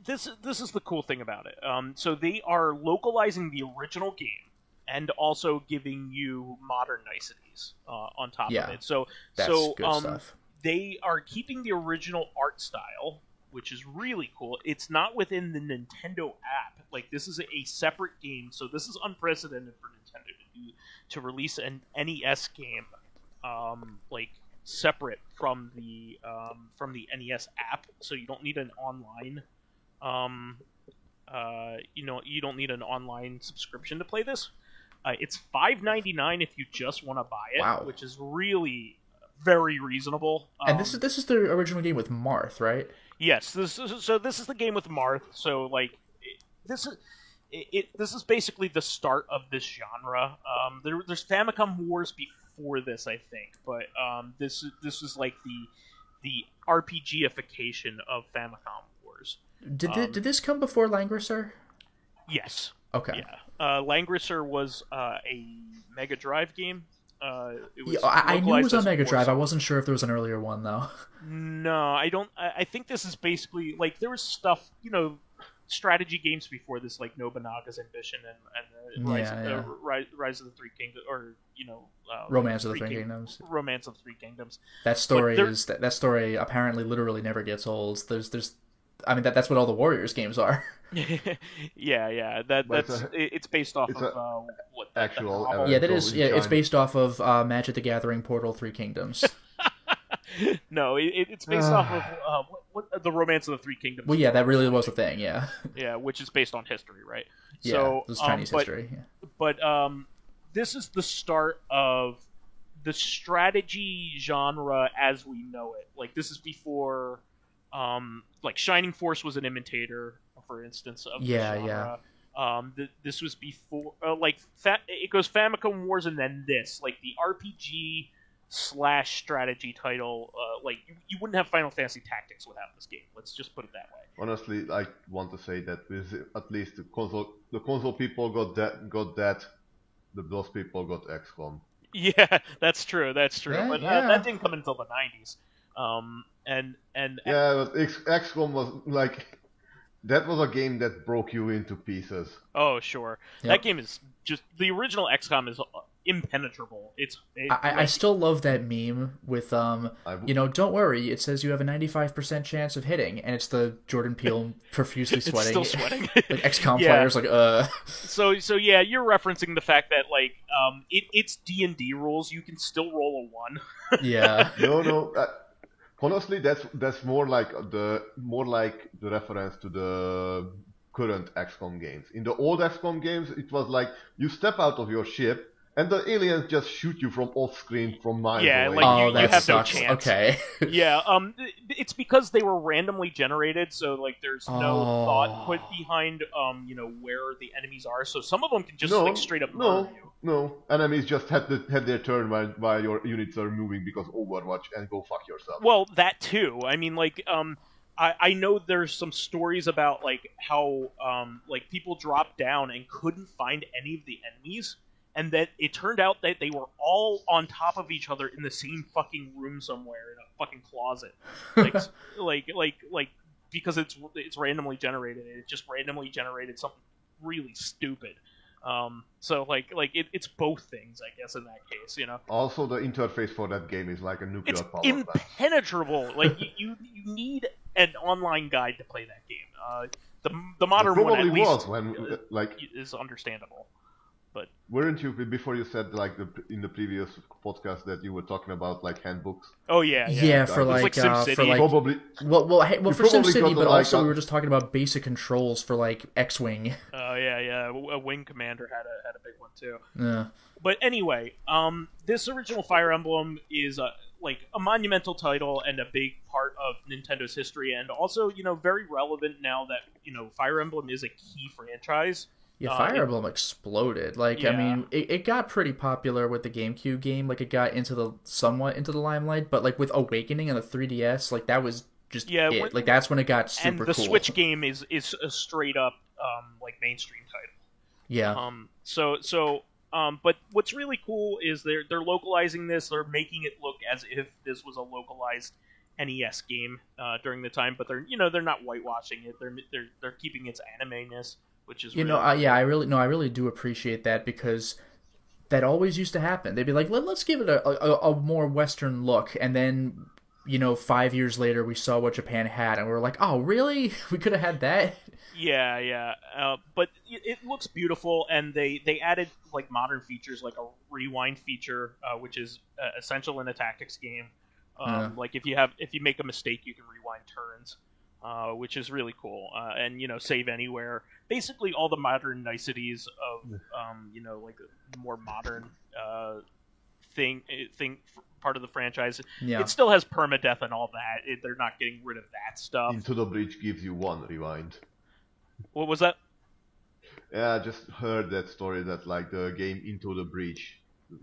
This is the cool thing about it. So they are localizing the original game and also giving you modern niceties on top of it. So that's good stuff. They are keeping the original art style, which is really cool. It's not within the Nintendo app. Like, this is a separate game, so this is unprecedented for Nintendo to release an NES game, separate from the NES app. So you don't need an online, you don't need an online subscription to play this. It's $5.99 if you just want to buy it, which is really very reasonable. And this is the original game with Marth, right? Yes. This is the game with Marth. So this is basically the start of this genre. There's Famicom Wars before this, I think, but this is like the RPGification of Famicom Wars. Did this come before Langrisser? Yes. Okay. Yeah. Langrisser was a Mega Drive game. I knew it was on Mega Drive. I wasn't sure if there was an earlier one though. No, I don't. I think this is basically like there was stuff, strategy games before this, like Nobunaga's Ambition and Rise of the Three Kingdoms, or Romance of the Three Kingdoms. Romance of the Three Kingdoms. That story apparently literally never gets old. That's what all the Warriors games are. yeah. It's based off of what actual. Yeah, that is. Yeah, it's based off of Magic the Gathering Portal 3 Kingdoms. No, it's based off of what the Romance of the Three Kingdoms. Well, yeah, that really was a thing. Yeah. Yeah, which is based on history, right? Yeah, so it was Chinese history. Yeah. But this is the start of the strategy genre as we know it. Like this is before, like Shining Force was an imitator, for instance, of the genre. This was before, it goes Famicom Wars and then this, like the RPG slash strategy title. Like you wouldn't have Final Fantasy Tactics without this game. Let's just put it that way. Honestly, I want to say that with at least the console people got that. Those people got XCOM. Yeah, that's true. Yeah, but yeah. that didn't come until the 90s. Yeah, but XCOM was like that was a game that broke you into pieces. Oh, sure. Yep. That game is just the original XCOM is impenetrable. I still love that meme with don't worry, it says you have a 95% chance of hitting, and it's the Jordan Peele profusely sweating. It's still sweating. Like XCOM players, like So yeah, you're referencing the fact that like it's D&D rules. You can still roll a 1. Yeah. No. Honestly, that's more like the reference to the current XCOM games. In the old XCOM games, it was like you step out of your ship and the aliens just shoot you from off screen from miles away. Like you have sucks. no chance. Okay. Yeah, it's because they were randomly generated, so like there's no thought put behind where the enemies are. So some of them can just straight up murder you. No, enemies just had their turn while your units are moving because Overwatch, and go fuck yourself. Well, that too. I mean, like, I know there's some stories about like how like people dropped down and couldn't find any of the enemies, and that it turned out that they were all on top of each other in the same fucking room somewhere in a fucking closet, like because it's randomly generated. It just randomly generated something really stupid. So it's both things, I guess, in that case, Also, the interface for that game is like a nuclear power plant. It's impenetrable. Like you need an online guide to play that game. The modern one at least is understandable. But weren't you, before you said in the previous podcast that you were talking about like handbooks? Oh yeah. For like SimCity. for like probably for SimCity, but also we were just talking about basic controls for like X-wing. Oh yeah. A Wing Commander had a big one too. Yeah. But anyway, this original Fire Emblem is like a monumental title and a big part of Nintendo's history, and also very relevant now that Fire Emblem is a key franchise. Yeah, Fire Emblem exploded. Like, yeah. I mean, it got pretty popular with the GameCube game. Like, it got somewhat into the limelight, but like with Awakening and the 3DS, like that was just it. Like that's when it got super cool. And the Switch game is a straight up like mainstream title. Yeah. But what's really cool is they're localizing this. They're making it look as if this was a localized NES game during the time, but they're not whitewashing it. They're keeping its anime-ness. Which is I really do appreciate that, because that always used to happen. They'd be like, let's give it a more Western look, and then 5 years later we saw what Japan had, and we were like, oh really? We could have had that. Yeah. But it looks beautiful, and they added like modern features, like a rewind feature, which is essential in a tactics game. Like if you make a mistake, you can rewind turns. Which is really cool, and save anywhere. Basically, all the modern niceties of like a more modern thing part of the franchise. Yeah. It still has permadeath and all that. They're not getting rid of that stuff. Into the Breach gives you one rewind. What was that? Yeah, I just heard that story that like the game Into the Breach,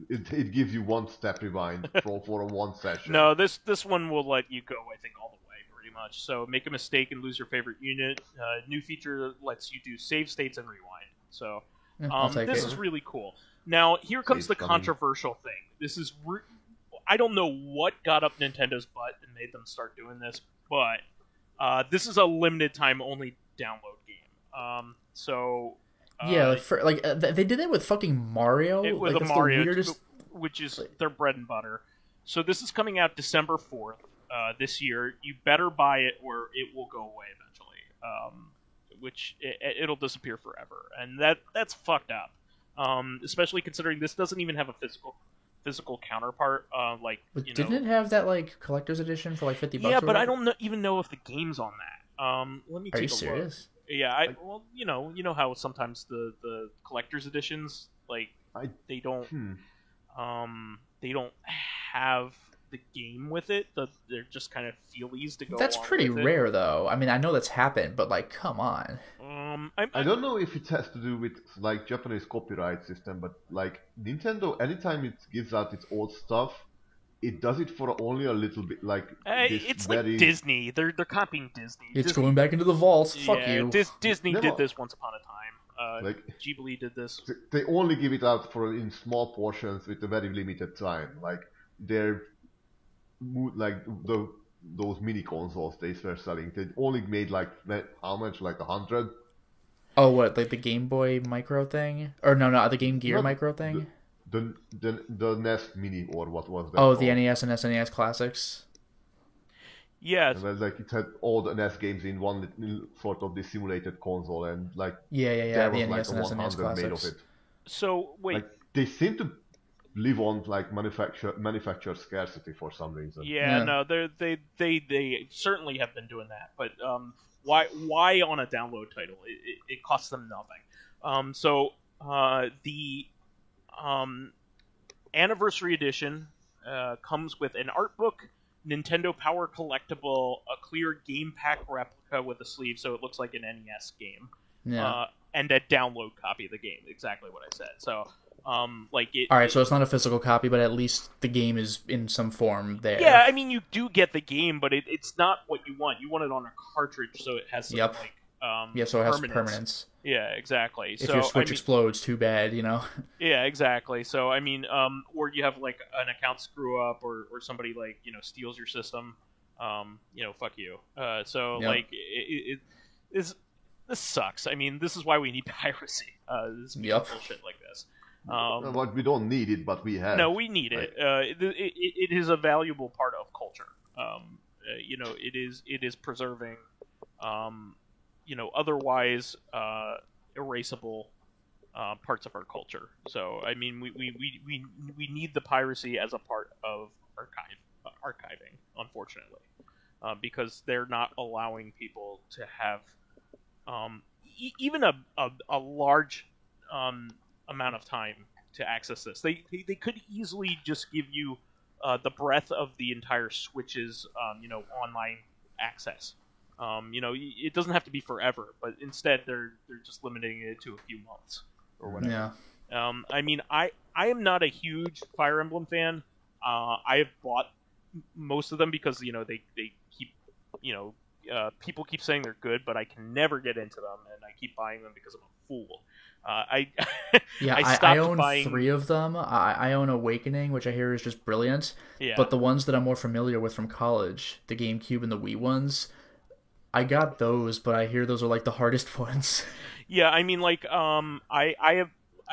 it gives you one step rewind for a one session. No, this one will let you go, I think, all the way. Much. So make a mistake and lose your favorite unit. New feature lets you do save states and rewind. So this is really cool. Now here comes the controversial thing. This is I don't know what got up Nintendo's butt and made them start doing this, but this is a limited time only download game. They did that with fucking Mario. With a Mario, which is their bread and butter. So this is coming out December 4th. This year. You better buy it or it will go away eventually, which it'll disappear forever, and that's fucked up, especially considering this doesn't even have a physical counterpart. Didn't it have that like collector's edition for like $50? Yeah, but I don't even know if the game's on that. Let me take a look. Are you serious? Yeah, you know how sometimes the collector's editions they don't they don't have the game with it. They're just kind of feelies to go. That's along pretty with it. rare, though. I mean, I know that's happened, but like, come on. I don't know if it has to do with like Japanese copyright system, but like Nintendo, anytime it gives out its old stuff, it does it for only a little bit. Like it's like Disney. They're copying Disney. It's Disney, going back into the vault. Fuck yeah, you. Disney Never- did this once upon a time. Like Ghibli did this. they only give it out for in small portions with a very limited time. Like they're like those mini consoles they were selling. They only made like how much? Like 100. Oh, what, like the Game Boy Micro thing? Or no, the Game Gear Not Micro thing? The NES Mini or what was that? Oh, called? the NES and SNES classics? Yeah, And then, like it had all the NES games in one little sort of this simulated console, and like Yeah, there the was NES like and a SNES 100 made of classics. it. so wait. Like they seem to live on like manufacture scarcity for some reason. Yeah, Yeah. no, they certainly have been doing that, but why on a download title? It costs them nothing. The anniversary edition comes with an art book, Nintendo Power Collectible, a clear game pack replica with a sleeve, so it looks like an NES game, Yeah. and a download copy of the game. Exactly what I said. So, like it. Alright, so it's not a physical copy, but at least the game is in some form there. Yeah, I mean, you do get the game, but it's not what you want. You want it on a cartridge, so it has some, Yep. like, Yeah, so it has permanence. permanence. Yeah, exactly. If so your Switch I mean, explodes, too bad, you know? yeah, exactly. So I mean, or you have like an account screw up, or somebody like steals your system. Fuck you. So Yep. like this sucks. I mean, this is why we need piracy. This Yep. bullshit like this. But we don't need it, but we have. No, we need it. It is a valuable part of culture. It is preserving, otherwise erasable parts of our culture. So I mean, we need the piracy as a part of archiving, unfortunately, because they're not allowing people to have even a large amount of time to access this. They could easily just give you the breadth of the entire Switch's online access. It doesn't have to be forever, but instead they're just limiting it to a few months or whatever. Yeah. I mean, I am not a huge Fire Emblem fan. I have bought most of them because they keep people keep saying they're good, but I can never get into them, and I keep buying them because I'm a fool. Yeah, I stopped I own buying 3 of them. I own Awakening, which I hear is just brilliant. Yeah. But the ones that I'm more familiar with from college, the GameCube and the Wii ones, I got those, but I hear those are like the hardest ones. Yeah, I mean, like, I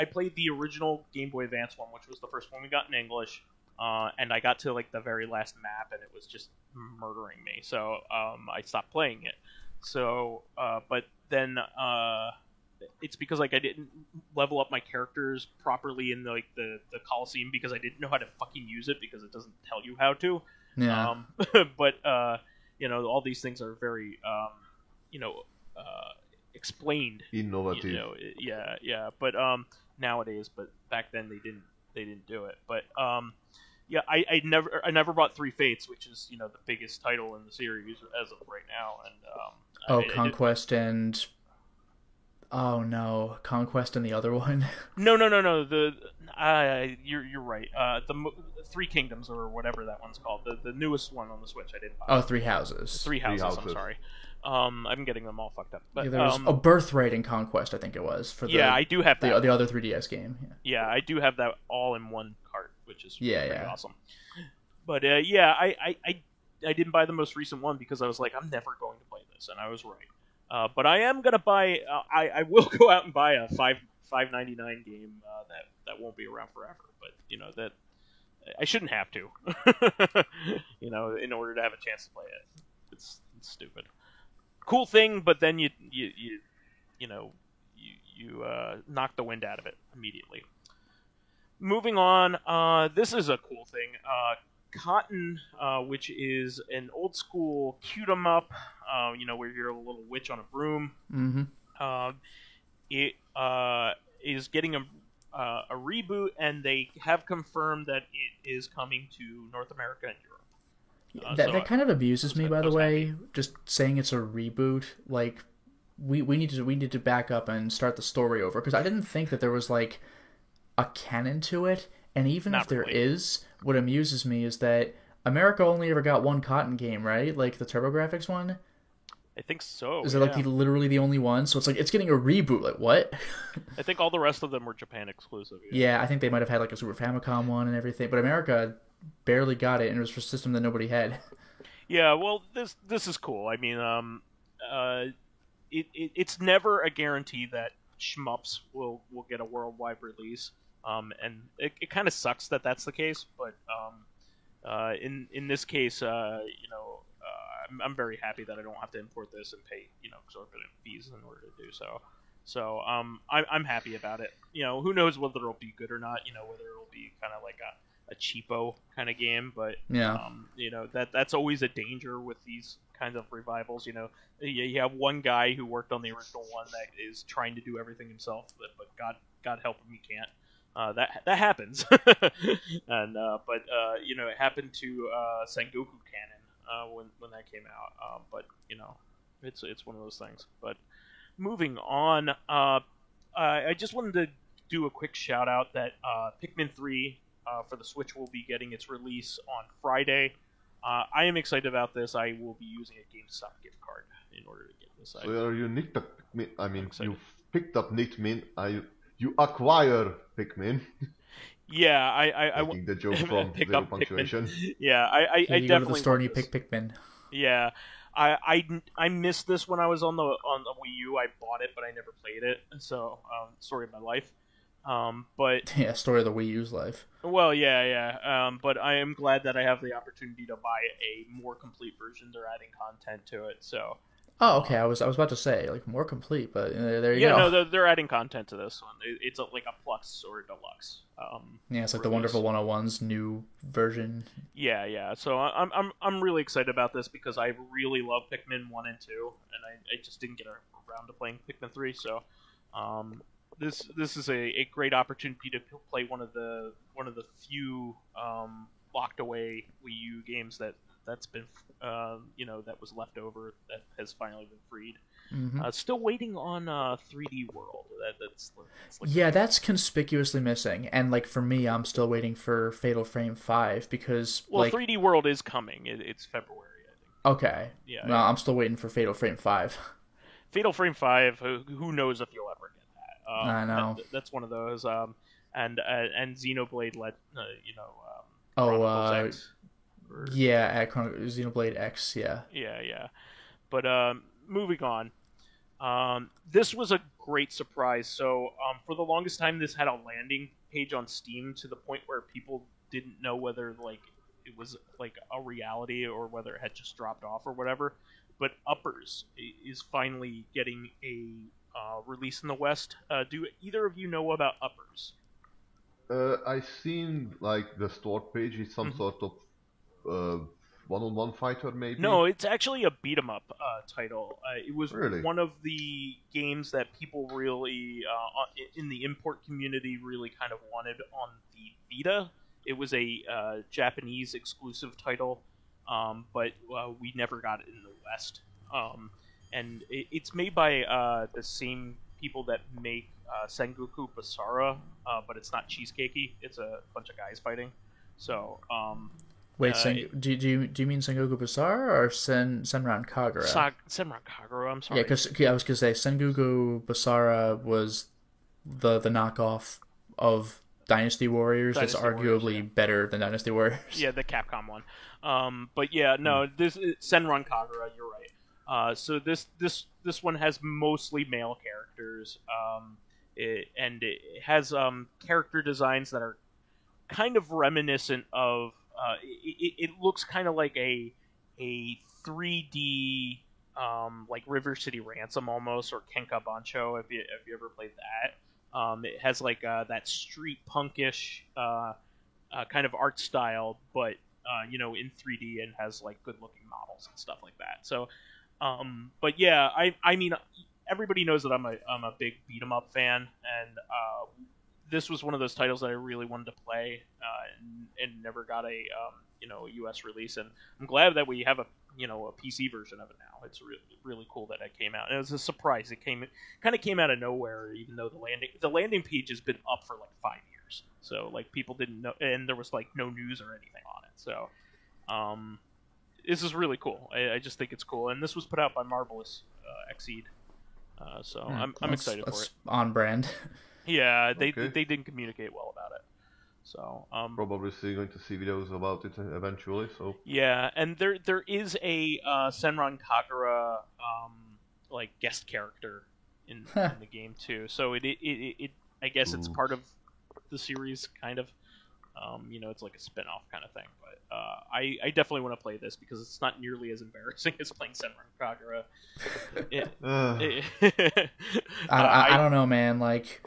played the original Game Boy Advance one, which was the first one we got in English, and I got to like the very last map, and it was just murdering me. So I stopped playing it. So, but then it's because like I didn't level up my characters properly in the Coliseum because I didn't know how to fucking use it because it doesn't tell you how to. Yeah. But all these things are very explained. Innovative. Yeah. But nowadays, but back then they didn't do it. But yeah, I never bought Three Fates, which is the biggest title in the series as of right now. And Conquest and Conquest and the other one. No. You're right. The Three Kingdoms or whatever that one's called. The newest one on the Switch. I didn't buy. Oh, Three Houses. Three Houses. I'm Houses. sorry. I'm getting them all fucked up. But Yeah, there was a Birthright in Conquest, I think it was. For I do have that. The other 3DS game. Yeah, I do have that all in one cart, which is pretty Yeah. awesome. But I didn't buy the most recent one because I was like, I'm never going to play this, and I was right. But I am gonna buy. I will go out and buy a $5.99 game that won't be around forever. But that I shouldn't have to. In order to have a chance to play it, it's stupid. Cool thing, but then you knock the wind out of it immediately. Moving on, this is a cool thing. Cotton, which is an old school cute 'em up, where you're a little witch on a broom. Mm-hmm. It is getting a a reboot, and they have confirmed that it is coming to North America and Europe. That kind of abuses me, by the way. happy. Just saying it's a reboot, like we need to back up and start the story over, because I didn't think that there was like a canon to it, and even Not if there really. is, what amuses me is that America only ever got one Cotton game, right? Like the TurboGrafx one. I think so. Is it like literally the only one? So it's like it's getting a reboot. Like what? I think all the rest of them were Japan exclusive. Yeah, I think they might have had like a Super Famicom one and everything, but America barely got it, and it was for a system that nobody had. Yeah, well, this is cool. I mean, it's never a guarantee that shmups will get a worldwide release. And it kind of sucks that that's the case, but in this case, I'm very happy that I don't have to import this and pay exorbitant fees in order to do so. So I'm happy about it. Who knows whether it'll be good or not. Whether it'll be kind of like a cheapo kind of game, but Yeah. That's always a danger with these kinds of revivals. You have one guy who worked on the original one that is trying to do everything himself, but God help him, he can't. That happens, and it happened to Sengoku Canon when that came out. But it's one of those things. But moving on, I just wanted to do a quick shout out that Pikmin 3 for the Switch will be getting its release on Friday. I am excited about this. I will be using a GameStop gift card in order to get this. So you nicked up Pikmin. I mean, Excited. you picked up Pikmin. You acquire Pikmin. Yeah, I Taking the joke from pick Zero up Punctuation. Pikmin. Yeah, I You go to definitely the store and you want this. pick Pikmin. Yeah, I missed this when I was on the Wii U. I bought it, but I never played it. So story of my life. But Yeah, story of the Wii U's life. well, yeah. But I am glad that I have the opportunity to buy a more complete version. They're adding content to it, so Oh, okay. I was about to say like more complete, but there you yeah, go. no, they're adding content to this one. It's like a plus or a deluxe. Yeah, it's like the release. Wonderful 101's new version. Yeah. So I'm really excited about this because I really love Pikmin 1 and 2, and I just didn't get around to playing Pikmin 3. So this is a great opportunity to play one of the few locked away Wii U games that's been that was left over that has finally been freed. Hmm. Still waiting on 3D World. That's Yeah, that's conspicuously missing. And like for me, I'm still waiting for Fatal Frame 5 because well, like 3D World is coming. It's February, I think. okay. Yeah, No, yeah. I'm still waiting for Fatal Frame 5. Fatal Frame 5. Who knows if you'll ever get that? I know. That's one of those. And Xenoblade Oh, Chronicles X. Or- Yeah, at Xenoblade X, yeah. Yeah. But moving on. This was a great surprise. So for the longest time, this had a landing page on Steam to the point where people didn't know whether like it was like a reality or whether it had just dropped off or whatever. But Uppers is finally getting a release in the West. Do either of you know about Uppers? I seen like the store page is some sort of one-on-one fighter, maybe. No, it's actually a beat 'em up title. It was Really? one of the games that people really, in the import community, really kind of wanted on the Vita. It was a Japanese exclusive title, but we never got it in the West. And it's made by the same people that make Sengoku Basara, but it's not cheesecakey. It's a bunch of guys fighting. So, Wait, Uh, do you mean Sengoku Basara or Senran Kagura? Senran Kagura, I'm sorry. Yeah, because I was gonna say Sengoku Basara was the knockoff of Dynasty Warriors. Dynasty that's Warriors, arguably yeah. better than Dynasty Warriors. Yeah, the Capcom one. But yeah, no, this Senran Kagura. You're right. So this one has mostly male characters, and it has character designs that are kind of reminiscent of. It looks kind of like a 3D like River City Ransom almost, or Kenka Bancho if you ever played that. It has like that street punkish kind of art style, but in 3D and has like good looking models and stuff like that. So, but yeah, I mean, everybody knows that I'm a big beat 'em up fan, and this was one of those titles that I really wanted to play, and never got a U.S. release. And I'm glad that we have a PC version of it now. It's really cool that it came out. And it was a surprise. It kind of came out of nowhere, even though the landing page has been up for like 5 years. So like people didn't know, and there was like no news or anything on it. So this is really cool. I just think it's cool. And this was put out by Marvelous Exceed. So I'm excited for it. On brand. Yeah, they Okay. they didn't communicate well about it. So Probably going to see videos about it eventually. So yeah, and there is a Senran Kagura like guest character in the game too. So it I guess it's Ooh. part of the series, kind of. It's like a spin-off kind of thing. But I definitely want to play this because it's not nearly as embarrassing as playing Senran Kagura. I don't know, man. Like,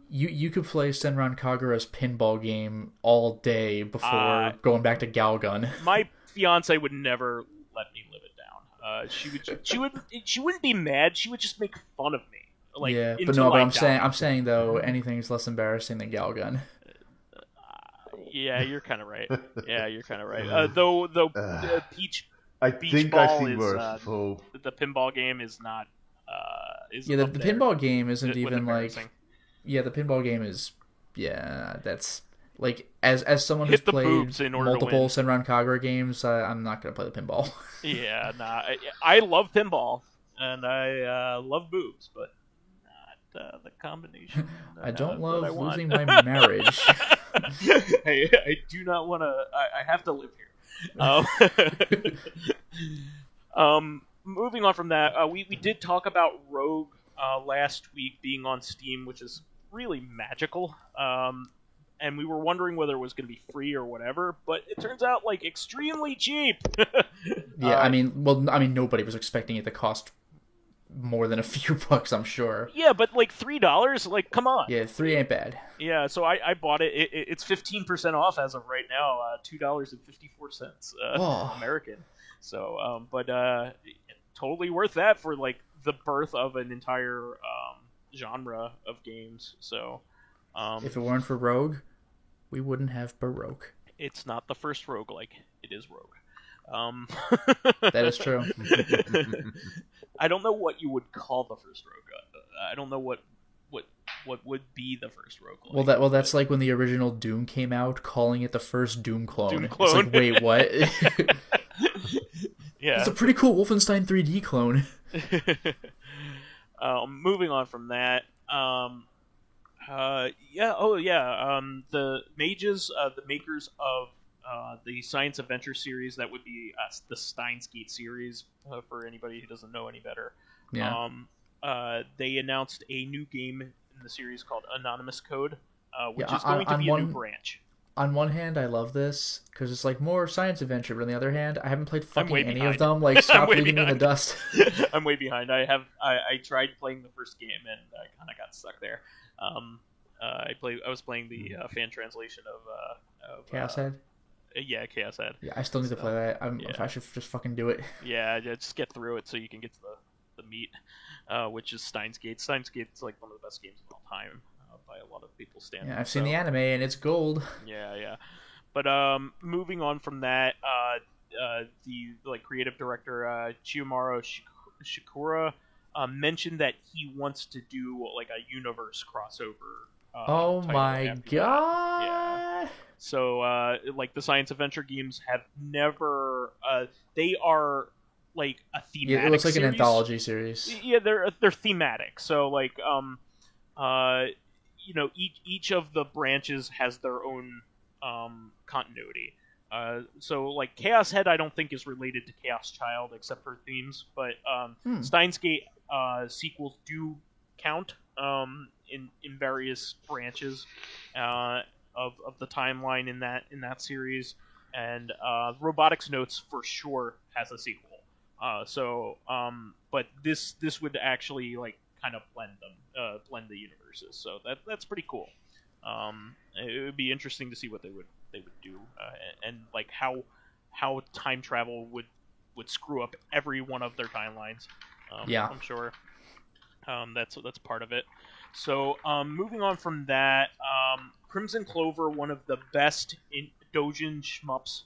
you could play Senran Kagura's pinball game all day before going back to Galgun. My fiance would never let me live it down. She wouldn't be mad. She would just make fun of me. Like, Yeah, but until no, but I I'm died. saying though, anything is less embarrassing than Galgun. Yeah, you're kind of right. Though Peach I Beach think Ball I've seen is, worse. So the pinball game is not. Is Yeah, the up there pinball game isn't with even like. embarrassing. Yeah, the pinball game is. Yeah, that's like as someone who's Hit the played boobs in order to multiple win. Senran Kagura games, I'm not gonna play the pinball. Yeah, nah. I love pinball and I love boobs, but not the combination. I don't that I love want. losing my marriage. I do not want to. I have to live here. Moving on from that, we did talk about Rogue last week being on Steam, which is really magical. And we were wondering whether it was going to be free or whatever, but it turns out like extremely cheap. Yeah, I mean, nobody was expecting it to cost more than a few bucks, I'm sure. Yeah, but like $3, like come on. Yeah, 3 ain't bad. Yeah, so I bought it. It's 15% off as of right now, $2.54 Oh. American. So, but totally worth that for like the birth of an entire genre of games. So, If it weren't for Rogue, we wouldn't have Baroque. it's not the first roguelike. It is Rogue. That is true. I don't know what you would call the first Rogue. I don't know what would be the first roguelike. Well, that's like when the original Doom came out, calling it the first Doom clone. Doom It's clone. like, wait, what? Yeah. It's a pretty cool Wolfenstein 3D clone. Moving on from that, the Mages, the makers of the science adventure series, that would be the Steins Gate series, for anybody who doesn't know any better. Yeah. They announced a new game in the series called Anonymous Code, which Yeah, is going to on be a new one- branch. On one hand, I love this because it's like more science adventure, but on the other hand, I haven't played fucking way any behind. of them. Like, stop way leaving me in the behind. dust. I'm way behind. I tried playing the first game and I kind of got stuck there. I was playing the fan translation of Chaos Head. Yeah, Chaos Head. Yeah, I still need to play that. yeah. I should just fucking do it. Yeah, just get through it so you can get to the meat, which is Steins Gate. Steins Gate's like one of the best games of all time by a lot of people's standards. Yeah, I've seen the anime and it's gold. Yeah. But moving on from that, the creative director Chiyomaru Shikura mentioned that he wants to do like a universe crossover. Oh title my after that. god! Yeah. So like the science adventure games have never. They are like a thematic. Yeah, it looks like an series. anthology series. Yeah, they're thematic. So like each of the branches has their own continuity. So like Chaos Head, I don't think is related to Chaos Child except for themes, but Steins Gate sequels do count in various branches of the timeline in that series, and Robotics Notes for sure has a sequel. But this would actually like kind of blend the universes, so that's pretty cool. It would be interesting to see what they would do, and like how time travel would screw up every one of their timelines. Yeah. I'm sure. That's part of it. So, moving on from that, Crimson Clover, one of the best Dojin shmups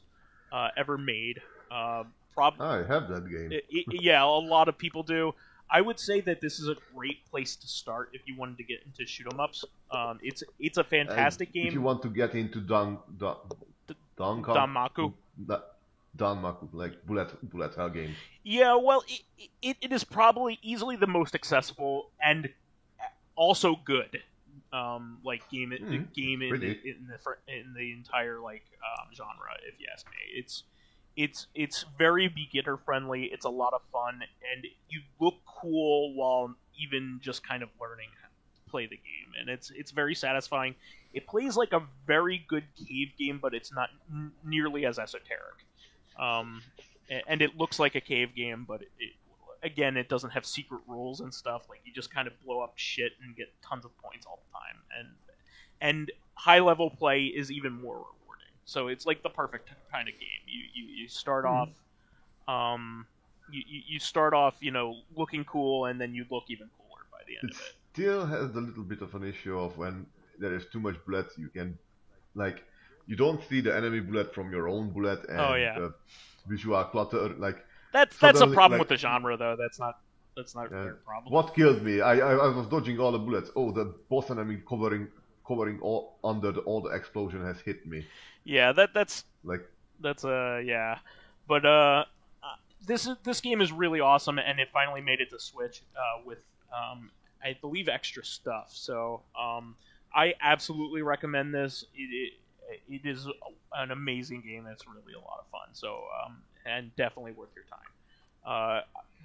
ever made. I have that game. Yeah, a lot of people do. I would say that this is a great place to start if you wanted to get into shoot 'em ups. It's a fantastic game. If you want to get into Danmaku. Danmaku, like bullet hell games. Yeah, well, it is probably easily the most accessible and also good, like game in the entire genre. If you ask me, it's very beginner friendly. It's a lot of fun, and you look cool while even just kind of learning how to play the game, and it's very satisfying. It plays like a very good cave game, but it's not nearly as esoteric. And it looks like a cave game, but again, it doesn't have secret rules and stuff. Like, you just kind of blow up shit and get tons of points all the time. And high level play is even more rewarding. So it's like the perfect kind of game. You start off, you start off, looking cool, and then you look even cooler by the end of it. Still has a little bit of an issue of when there is too much blood, you can, like, you don't see the enemy bullet from your own bullet, and visual clutter, like. That's a problem with the genre, though. That's not a problem. What killed me? I was dodging all the bullets. Oh, the boss enemy covering all under all the explosion has hit me. Yeah, that's yeah. But this game is really awesome, and it finally made it to Switch with I believe extra stuff. So I absolutely recommend this. It is an amazing game. It's really a lot of fun. So and definitely worth your time.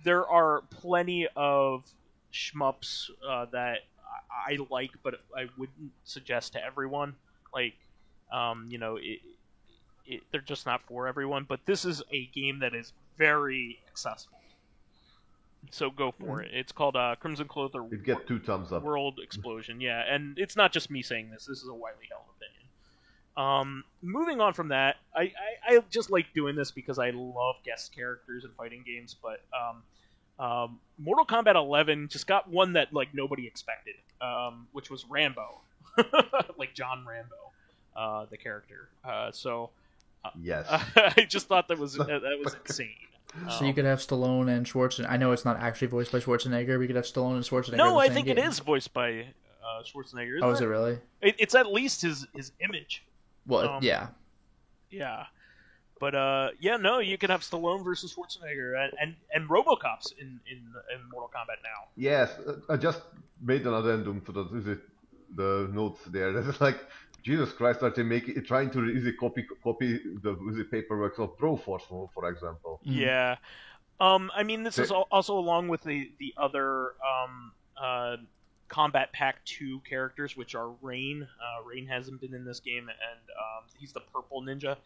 There are plenty of shmups that I like, but I wouldn't suggest to everyone. Like, they're just not for everyone. But this is a game that is very accessible. So go for it. It's called Crimson Clover. It get 2 thumbs up. World Explosion. Yeah, and it's not just me saying this. This is a widely held opinion. Moving on from that, I just like doing this because I love guest characters in fighting games, but Mortal Kombat 11 just got one that like nobody expected, which was Rambo, like John Rambo, the character. Yes, I just thought that was insane. So you could have Stallone and Schwarzenegger. I know it's not actually voiced by Schwarzenegger, but you could have Stallone and Schwarzenegger. No, I think it is voiced by Schwarzenegger. Oh, is it really? It's at least his image. Well, yeah. Yeah. But, no, you could have Stallone versus Schwarzenegger and RoboCop's in Mortal Kombat now. Yes, I just made an addendum to the notes there. That's like, Jesus Christ, are they trying to copy the paperwork of Broforce, for example? Yeah. I mean, this is also along with the other Combat Pack 2 characters, which are Rain. Rain hasn't been in this game, and he's the purple ninja.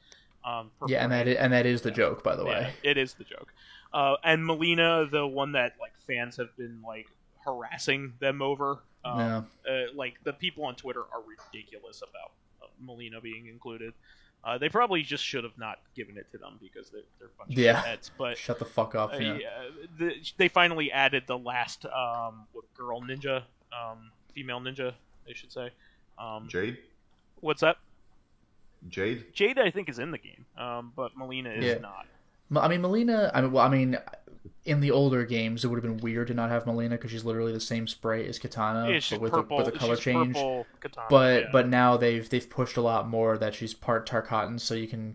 Yeah, and that is the joke, by the way. Yeah, it is the joke. And Melina, the one that like fans have been like harassing them over. Like the people on Twitter are ridiculous about Melina being included. They probably just should have not given it to them because they're a bunch of heads. But shut the fuck up. They finally added the last girl ninja, female ninja, I should say. Jade. What's that? Jade, I think, is in the game, but Melina is not. I mean, Melina. In the older games, it would have been weird to not have Melina because she's literally the same spray as Katana, but with a color change. Katana, but now they've pushed a lot more that she's part Tarkatan, so you can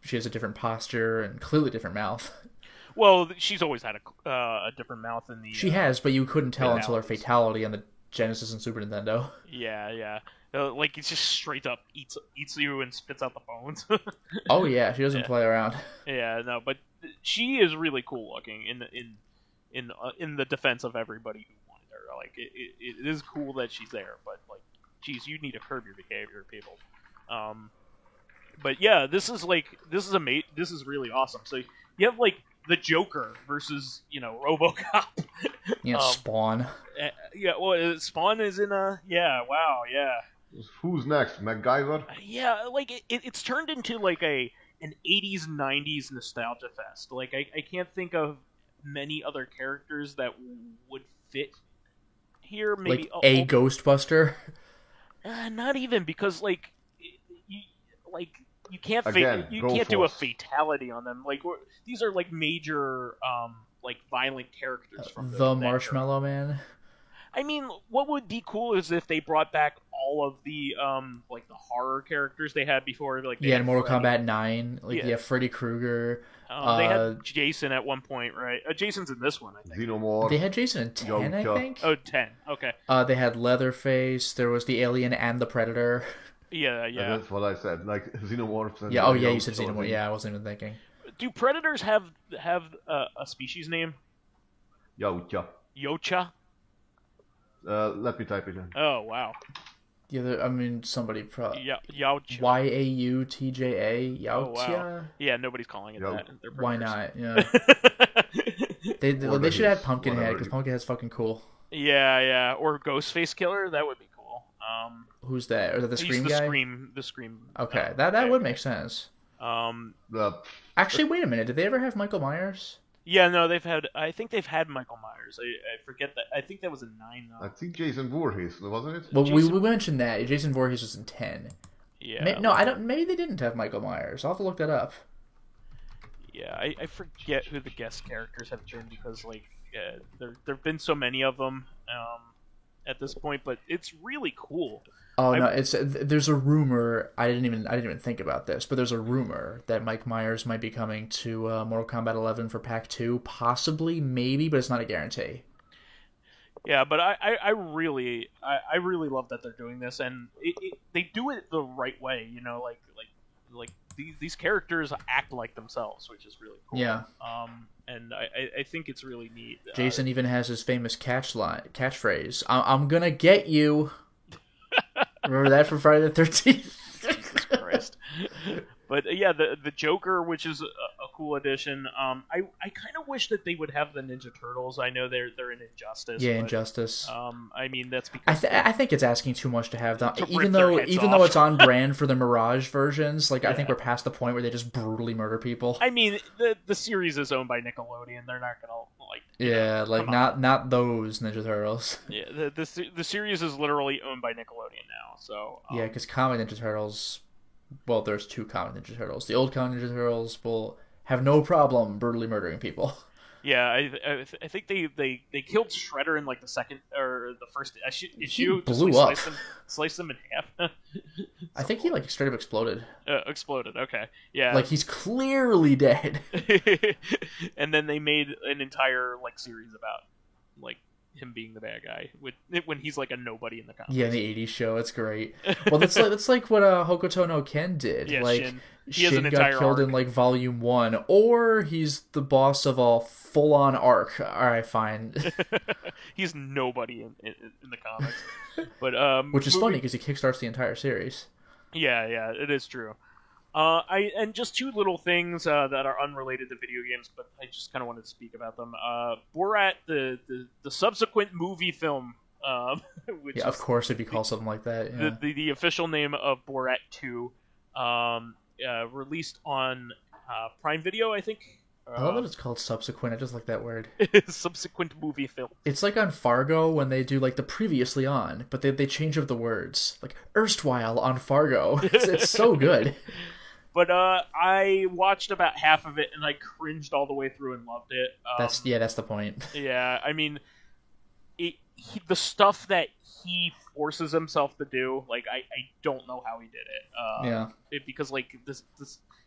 she has a different posture and clearly different mouth. Well, she's always had a different mouth in the. She has, but you couldn't tell until her fatality on the Genesis and Super Nintendo. Yeah. Like, it's just straight up eats you and spits out the bones. Oh yeah, she doesn't play around. Yeah, no, but she is really cool looking in the defense of everybody who wanted her. Like, it is cool that she's there, but like, geez, you need to curb your behavior, people. But yeah, this is amazing. This is really awesome. So you have like the Joker versus RoboCop. Spawn. Yeah, well, Spawn is in a wow. Who's next? MacGyver? Yeah, like it's turned into like an 80s 90s nostalgia fest. Like I can't think of many other characters that would fit here, maybe Like a Ghostbuster. not even because you like you can't Again, you go can't do a Force. fatality on them. Like these are like major like violent characters from The that Marshmallow Man. I mean, what would be cool is if they brought back all of the like the horror characters they had before, like they Yeah, had in Mortal Freddy. Kombat 9. Like, Yeah. yeah, Freddy Krueger. They had Jason at one point, right? Jason's in this one, I think. Xenomorph. They had Jason in 10, I Yoda. think. Oh, 10. Okay. They had Leatherface. There was the Alien and the Predator. Yeah, And yeah. that's what I said. Like Xenomorphs. And Yeah, oh yeah, you said Yoda. Xenomorph. Yeah, I wasn't even thinking. Do predators have a species name? Yautja. Yocha? Let me type it in. Oh, wow. Yeah, I mean, somebody probably... Yautja. Yautja? Oh, wow. Yautja? Yeah, nobody's calling it Yo. that. They're Why predators. not? Yeah. They should add Whatever. Pumpkinhead, because Pumpkinhead's fucking cool. Yeah. Or Ghostface Killer, that would be cool. Who's that? Or is that the he's Scream the guy? The Scream. Okay, that would make sense. The Actually, wait a minute. Did they ever have Michael Myers? Yeah, no, I think they've had Michael Myers. I forget that. I think that was in 9, though. I think Jason Voorhees, wasn't it? Well, Jason- we mentioned that. Jason Voorhees was in 10. Yeah. No, I don't. Maybe they didn't have Michael Myers. I'll have to look that up. Yeah, I forget who the guest characters have been because there've been so many of them at this point, but it's really cool. Oh no, there's a rumor. I didn't even think about this, but there's a rumor that Mike Myers might be coming to Mortal Kombat 11 for Pack 2, possibly, maybe, but it's not a guarantee. Yeah, but I really love that they're doing this, and they do it the right way. You know, like these characters act like themselves, which is really cool. Yeah. And I think it's really neat. Jason even has his famous catchphrase. I'm gonna get you. Remember that from Friday the 13th? Jesus Christ. But yeah, the Joker, which is a cool addition. I kind of wish that they would have the Ninja Turtles. I know they're in Injustice. Yeah, but, Injustice. I mean that's because I think it's asking too much to have them, To rip even their though heads though off. it's on brand for the Mirage versions. Like I think Yeah. we're past the point where they just brutally murder people. I mean the series is owned by Nickelodeon. They're not gonna Yeah, like not those Ninja Turtles. Yeah, the series is literally owned by Nickelodeon now. So Yeah, because comic Ninja Turtles. Well, there's two comic Ninja Turtles. The old comic Ninja Turtles will have no problem brutally murdering people. yeah, I think they killed Shredder in like the second or the first issue. blew just, up. Sliced him in half. I think he like straight up exploded. Exploded. Okay, yeah. Like he's clearly dead. And then they made an entire like series about like him being the bad guy when he's like a nobody in the comics. Yeah, in the '80s show, it's great. Well, that's like what Hokuto no Ken did. Yeah, like Shin. He has an Shin entire got killed arc. in like Volume 1, or he's the boss of a full-on arc. All right, fine. He's nobody in the comics. But Which is funny because he kickstarts the entire series. Yeah, it is true. And just two little things that are unrelated to video games, but I just kind of wanted to speak about them. Borat, the subsequent movie film, which Yeah, is of course it'd be called something like that. Yeah. the official name of Borat 2, released on Prime Video, I think. I love that it's called Subsequent. I just like that word. Subsequent movie film. It's like on Fargo when they do like the previously on, but they change up the words. Like erstwhile on Fargo. It's so good. But I watched about half of it and I cringed all the way through and loved it. That's the point. Yeah, I mean, the stuff that he forces himself to do, like I don't know how he did it. Yeah. Because like this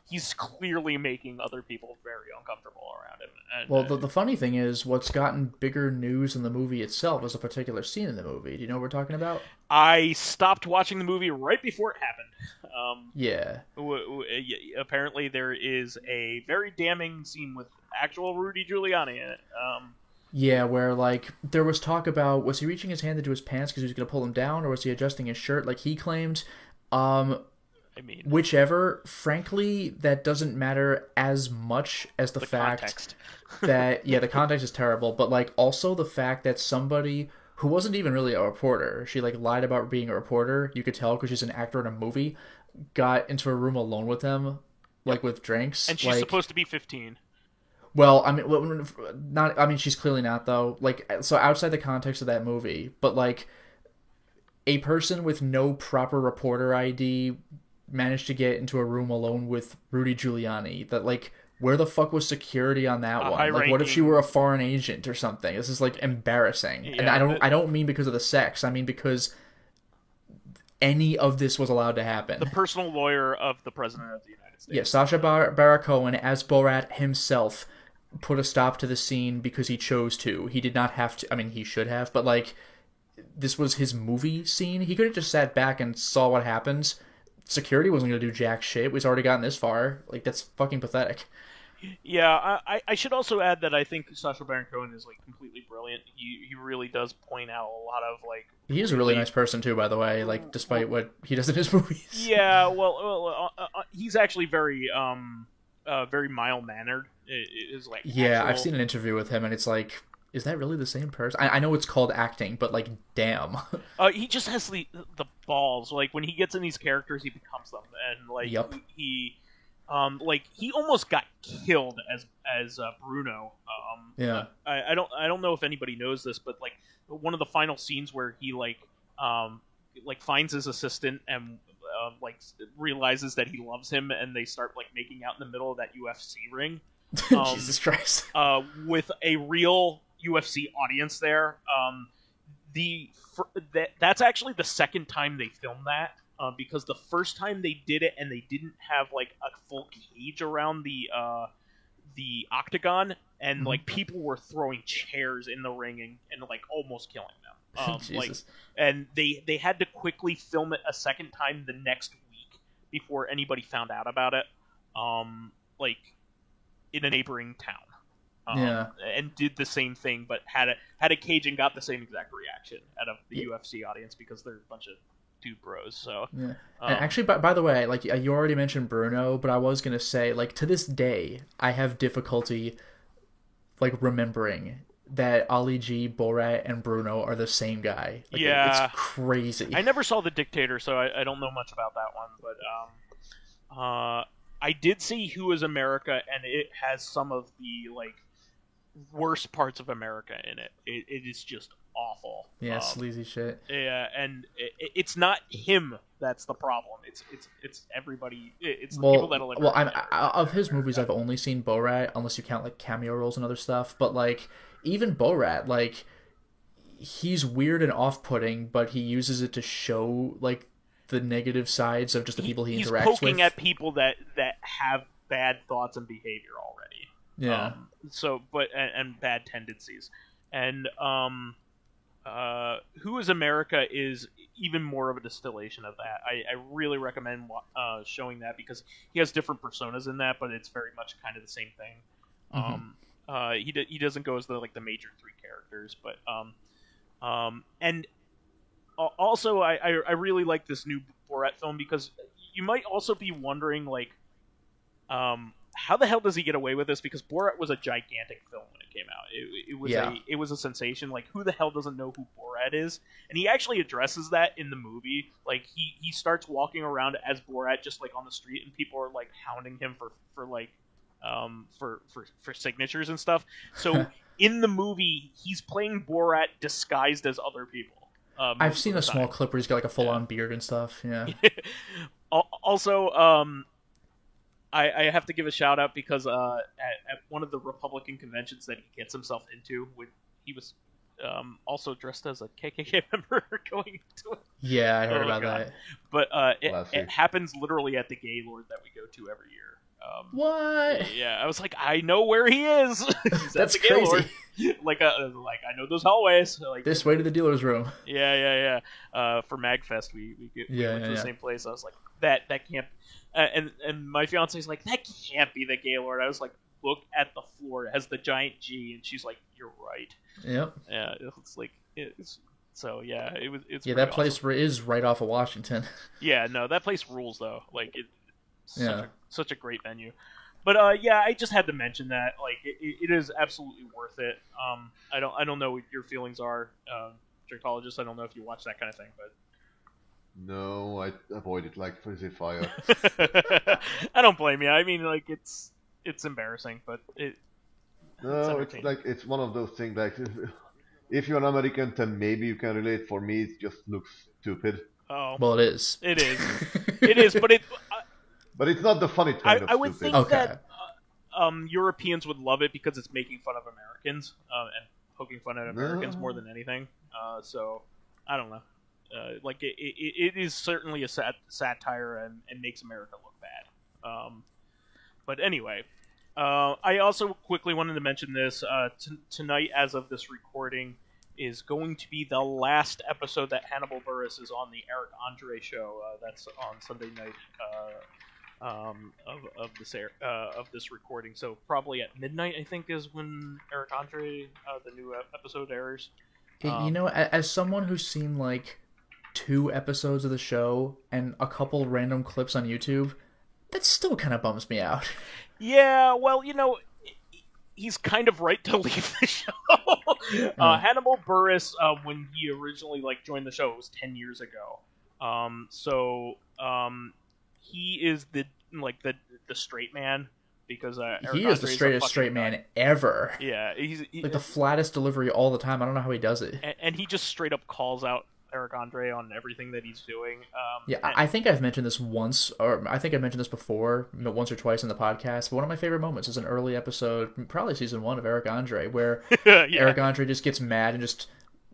he's clearly making other people very uncomfortable around him. And, Well, the funny thing is, what's gotten bigger news in the movie itself is a particular scene in the movie. Do you know what we're talking about? I stopped watching the movie right before it happened. Yeah. Apparently, there is a very damning scene with actual Rudy Giuliani in it. Yeah, where, like, there was talk about, was he reaching his hand into his pants because he was going to pull them down, or was he adjusting his shirt like he claimed? I mean, Whichever, frankly, that doesn't matter as much as the fact context. that, yeah, the context is terrible, but, like, also the fact that somebody who wasn't even really a reporter, she, like, lied about being a reporter, you could tell because she's an actor in a movie, got into a room alone with him, like, with drinks. And she's like, supposed to be 15. Well, I mean, not. I mean, she's clearly not though. Like, so outside the context of that movie, but like, a person with no proper reporter ID managed to get into a room alone with Rudy Giuliani. That like, where the fuck was security on that one? Like, what if she were a foreign agent or something? This is like embarrassing. Yeah, and I don't mean because of the sex. I mean because any of this was allowed to happen. The personal lawyer of the president of the United States. Yeah, Sacha Baron Cohen as Borat himself put a stop to the scene because he chose to. He did not have to. I mean, he should have, but like, this was his movie scene. He could have just sat back and saw what happens. Security wasn't going to do jack shit. We've already gotten this far. Like, that's fucking pathetic. Yeah, I should also add that I think Sacha Baron Cohen is like completely brilliant. He really does point out a lot of like. He's a really nice person too, by the way. Like, despite what he does in his movies. Yeah, well, he's actually very very mild mannered. Is like. Yeah, I've seen an interview with him, and it's like, is that really the same person? I know it's called acting, but like, damn. He just has the balls. Like when he gets in these characters, he becomes them, and like he. Like he almost got killed as Bruno. Yeah. I don't know if anybody knows this, but like one of the final scenes where he like finds his assistant and like realizes that he loves him, and they start like making out in the middle of that UFC ring. Jesus Christ. With a real UFC audience there. That's actually the second time they filmed that. Because the first time they did it and they didn't have like a full cage around the octagon, and like people were throwing chairs in the ring and like almost killing them. Like, and they had to quickly film it a second time the next week before anybody found out about it. Like in a neighboring town. And did the same thing, but had a cage and got the same exact reaction out of the UFC audience because they're a bunch of dude bros. So yeah. And actually, by the way, like you already mentioned Bruno, but I was gonna say, like, to this day I have difficulty like remembering that Ali G, Borat, and Bruno are the same guy. Like, it's crazy. I never saw The Dictator, so I don't know much about that one, but I did see Who Is America, and it has some of the like worst parts of America in it. It is just awful. Yeah, sleazy shit. Yeah, and it's not him that's the problem. It's everybody. It's the people that'll. Of his movies, I've only seen Borat, unless you count like cameo roles and other stuff. But like, even Borat, like, he's weird and off-putting, but he uses it to show like the negative sides of just the people he interacts with. He's poking at people that have bad thoughts and behavior already. Yeah. And bad tendencies. And Who Is America is even more of a distillation of that. I really recommend showing that because he has different personas in that, but it's very much kind of the same thing. Mm-hmm. He doesn't go as the major three characters, but and also I really like this new Borat film because you might also be wondering like how the hell does he get away with this? Because Borat was a gigantic film when it came out. It was a sensation. Like, who the hell doesn't know who Borat is? And he actually addresses that in the movie. Like, he starts walking around as Borat just like on the street, and people are like hounding him for signatures and stuff. So in the movie, he's playing Borat disguised as other people. I've seen a small clip where he's got like a full-on beard and stuff. Yeah. Also, I have to give a shout out because at one of the Republican conventions that he gets himself into, he was also dressed as a KKK member going into it. Yeah, I heard about that. But it happens literally at the Gaylord that we go to every year. What? Yeah, I was like, I know where he is. He's That's at the Gaylord. crazy. like I know those hallways. Like this way to the dealer's room. Yeah. For MagFest, we went to the same place. I was like, that can't. And my fiance's like, that can't be the Gaylord. I was like, look at the floor. It has the giant G, and she's like, you're right. Yep. Yeah, it's like it's. So yeah, it's. Yeah, that place is right off of Washington. Yeah, no, that place rules though. Like such a great venue. But yeah, I just had to mention that. Like, it is absolutely worth it. I don't know what your feelings are, Dracologist. I don't know if you watch that kind of thing, but. No, I avoid it like fizzy fire. I don't blame you. I mean, like it's embarrassing, but No, it's like it's one of those things. Like if you're an American, then maybe you can relate. For me, it just looks stupid. Oh, Well, it is. it is. It is, but But it's not the funny kind of I would stupid. think Okay. that Europeans would love it because it's making fun of Americans and poking fun at Americans more than anything. So I don't know. Like it is certainly a satire and makes America look bad. But anyway, I also quickly wanted to mention this. Tonight, as of this recording, is going to be the last episode that Hannibal Buress is on the Eric Andre show. That's on Sunday night of this recording. So probably at midnight, I think, is when Eric Andre the new episode airs. You know, as someone who's seen like 2 episodes of the show and a couple random clips on YouTube, that still kind of bums me out. Yeah, well, you know, he's kind of right to leave the show. Hannibal Buress, when he originally joined the show, it was 10 years ago. He is the straight man because Eric He is Andre's the a straightest fucking straight nut. man ever. Yeah, Like the flattest delivery all the time. I don't know how he does it. and he just straight up calls out Eric Andre on everything that he's doing. Yeah, I think I've mentioned this once, or I think I've mentioned this before, once or twice in the podcast. But one of my favorite moments is an early episode, probably season 1 of Eric Andre, where yeah. Eric Andre just gets mad and just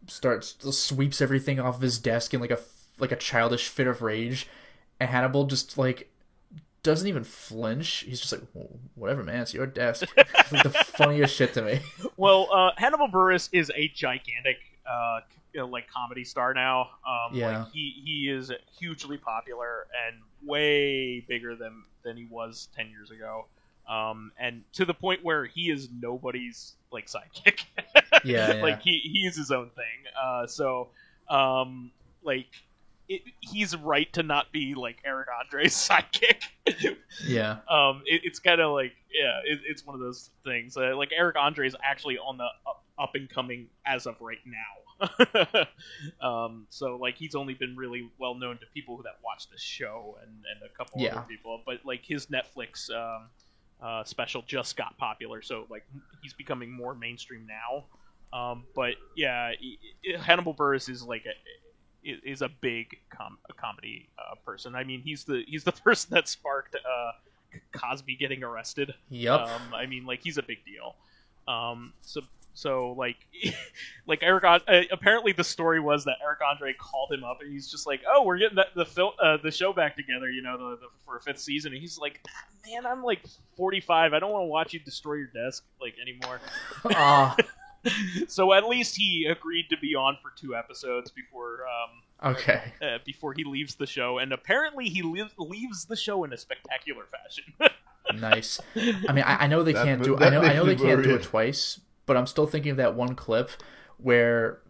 sweeps everything off of his desk in like a childish fit of rage, and Hannibal just doesn't even flinch. He's just like, whatever, man, it's your desk. It's like the funniest shit to me. Well, Hannibal Buress is a gigantic comedy star now. Yeah. He is hugely popular and way bigger than he was 10 years ago. And to the point where he is nobody's sidekick. Yeah. He is his own thing. He's right to not be Eric Andre's sidekick. Yeah. It's kind of it's one of those things. Eric Andre is actually on the up and coming as of right now. So he's only been really well known to people that watch the show and a couple other people. But his Netflix special just got popular, so he's becoming more mainstream now. But yeah, Hannibal Buress is a big comedy person. I mean, he's the person that sparked Cosby getting arrested. Yep. I mean, he's a big deal. So Eric. Apparently, the story was that Eric Andre called him up, and he's just like, "Oh, we're getting the show back together, for a 5th season." And he's like, "Man, I'm 45. I don't want to watch you destroy your desk anymore." So at least he agreed to be on for 2 episodes before. Okay. Before he leaves the show, and apparently he leaves the show in a spectacular fashion. Nice. I mean, I know they can't do. I know they can't do it twice, but I'm still thinking of that one clip where,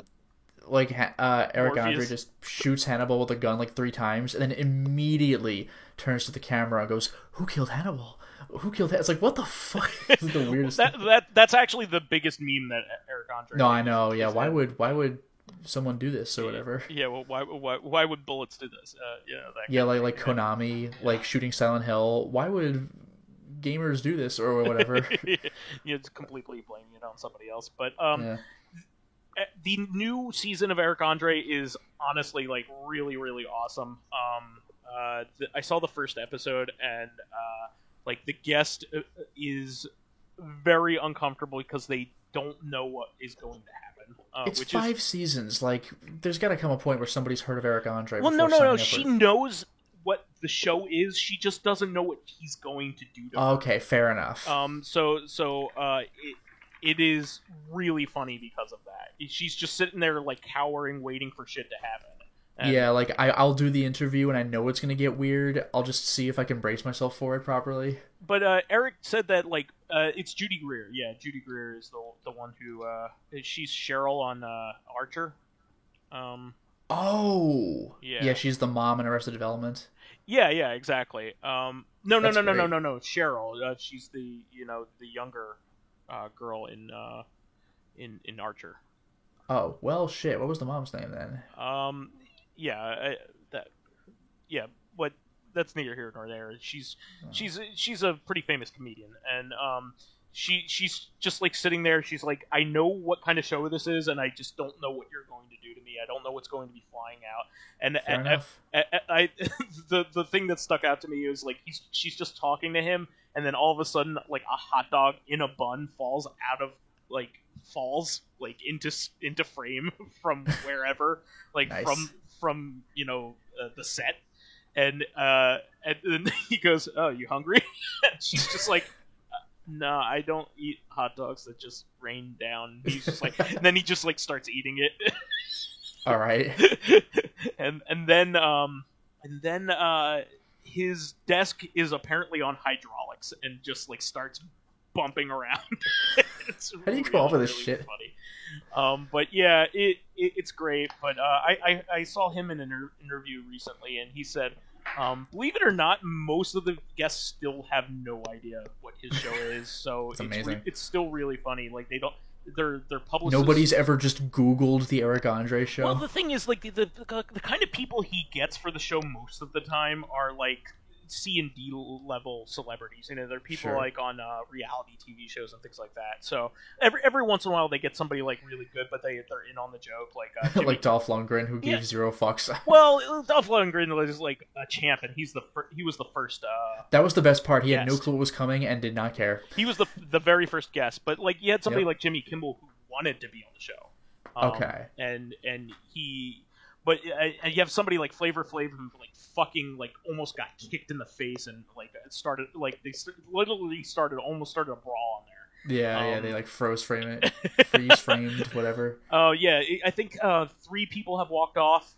Eric Andre just shoots Hannibal with a gun 3 times, and then immediately turns to the camera and goes, "Who killed Hannibal? Who killed that?" It's like, what the fuck? This is the weirdest. That's actually the biggest meme that Eric Andre. No, I know. Yeah, why would someone do this or whatever? Yeah, well, why would bullets do this? Like Konami, shooting Silent Hill. Why would gamers do this or whatever? It's completely blaming it on somebody else. But the new season of Eric Andre is honestly really, really awesome. I saw the first episode, and the guest is very uncomfortable because they don't know what is going to happen. It's 5 seasons. There's got to come a point where somebody's heard of Eric Andre. Well, no. She knows what the show is. She just doesn't know what he's going to do to her. Okay, fair enough. It is really funny because of that. She's just sitting there cowering, waiting for shit to happen. And I'll do the interview and I know it's gonna get weird. I'll just see if I can brace myself for it properly. But Eric said that it's Judy Greer. Yeah, Judy Greer is the one who she's Cheryl on Archer. Oh. Yeah, she's the mom in Arrested Development. Yeah, exactly. No. Cheryl. She's the the younger girl in Archer. Oh well, shit. What was the mom's name then? But that's neither here nor there. She's a pretty famous comedian, and she's just like sitting there. She's like, I know what kind of show this is, and I just don't know what you're going to do to me. I don't know what's going to be flying out. And Fair enough. I the thing that stuck out to me is like she's just talking to him, and then all of a sudden, like a hot dog in a bun falls into frame from wherever, like Nice. from the set, and then he goes, "Oh, you hungry?" And she's just like, "No, I don't eat hot dogs that just rain down." He's just like, and then he just like starts eating it. All right. and then his desk is apparently on hydraulics and just like starts bumping around. How do you come up with this shit? Funny. But yeah, it's great. But I saw him in an interview recently, and he said, believe it or not, most of the guests still have no idea what his show is. So It's amazing. It's still really funny. Like they don't. Their publicists. Nobody's ever just Googled the Eric Andre show. Well, the thing is, like the kind of people he gets for the show most of the time are like C and D level celebrities. You know, they're people Sure. like on reality TV shows and things like that. So every once in a while they get somebody like really good, but they're in on the joke, like Jimmy. Like Dolph Lundgren, who gave Yeah. 0 fucks. Well, Dolph Lundgren is like a champ, and he was the first. That was the best part. He had no Yes. clue what was coming and did not care. He was the very first guest, but like you had somebody Yep. like Jimmy Kimmel who wanted to be on the show. Okay. And he, but you have somebody like Flavor Flav who like fucking like almost got kicked in the face and like it started like literally started a brawl on there. Yeah, they like freeze framed, whatever. Oh yeah, I think 3 people have walked off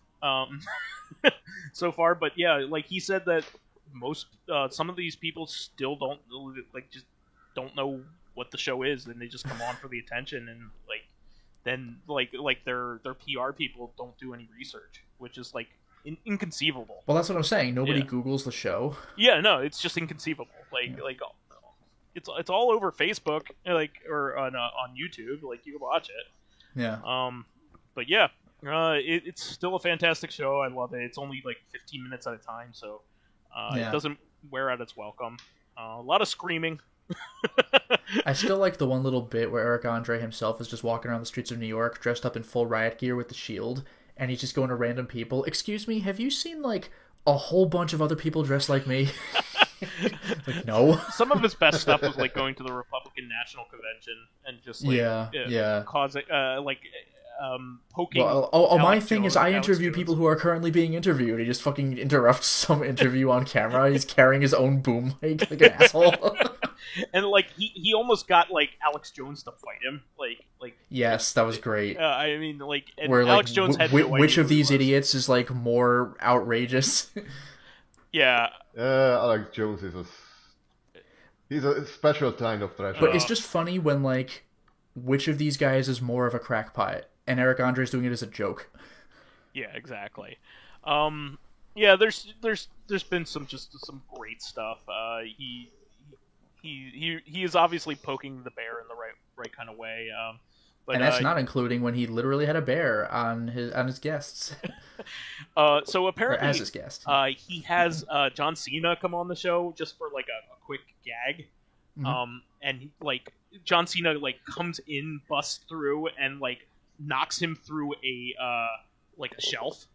so far, but yeah, like he said that most some of these people still just don't know what the show is, and they just come on for the attention, and like then like their PR people don't do any research, which is like inconceivable. Well, that's what I'm saying. Nobody Yeah. Googles the show. Yeah, no, it's just inconceivable. Like it's all over Facebook, like or on YouTube. Like you can watch it. Yeah. But yeah, it's still a fantastic show. I love it. It's only like 15 minutes at a time, so Yeah. it doesn't wear out its welcome. A lot of screaming. I still like the one little bit where Eric Andre himself is just walking around the streets of New York dressed up in full riot gear with the shield, and he's just going to random people. Excuse me, have you seen like a whole bunch of other people dressed like me? Like, no. Some of his best stuff was like going to the Republican National Convention and just like Yeah. causing poking. Well, my Alex thing is Jones- I Alex interview Jones. people who are currently being interviewed. He just fucking interrupts some interview on camera. He's carrying his own boom mic like an asshole. And like he almost got like Alex Jones to fight him. Like Yes, that was great. I mean like and Where Alex like Jones had no which idea of who he these was. idiots is like more outrageous? Yeah, Alex Jones he's a special kind of treasure. But it's just funny when like which of these guys is more of a crackpot, and Eric Andre's doing it as a joke. yeah, exactly. Yeah, there's been some great stuff. He is obviously poking the bear in the right kind of way. But And that's not including when he literally had a bear on his guests, so or apparently as his guest. he has John Cena come on the show just for like a quick gag. Mhm. And like John Cena like comes in, busts through, and like knocks him through a shelf.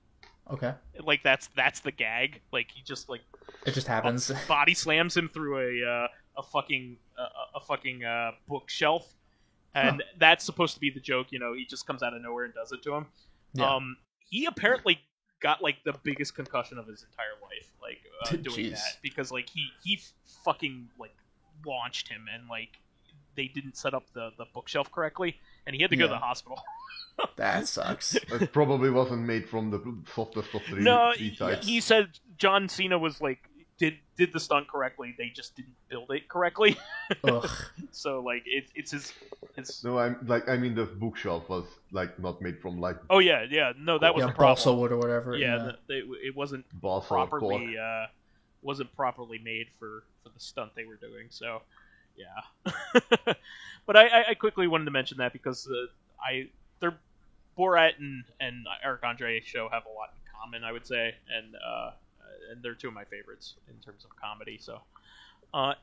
Okay, Like that's the gag. Like he just like it just happens. body slams him through a fucking bookshelf, and that's supposed to be the joke. You know, he just comes out of nowhere and does it to him. Yeah. He apparently got like the biggest concussion of his entire life, like doing Jeez. that, because like he fucking like launched him, and like they didn't set up the bookshelf correctly, and he had to go to the Yeah. hospital. That sucks. It probably wasn't made from the softest of No, three types. he said John Cena was like did the stunt correctly. They just didn't build it correctly. Ugh. So like it's his. No, I mean the bookshelf was like not made from like Oh yeah, no, that was Yeah, a problem. balsa wood or whatever. Yeah, it wasn't balsa or cork. properly made for the stunt they were doing. So yeah, but I quickly wanted to mention that because their Borat and Eric Andre show have a lot in common, I would say, and they're two of my favorites in terms of comedy. So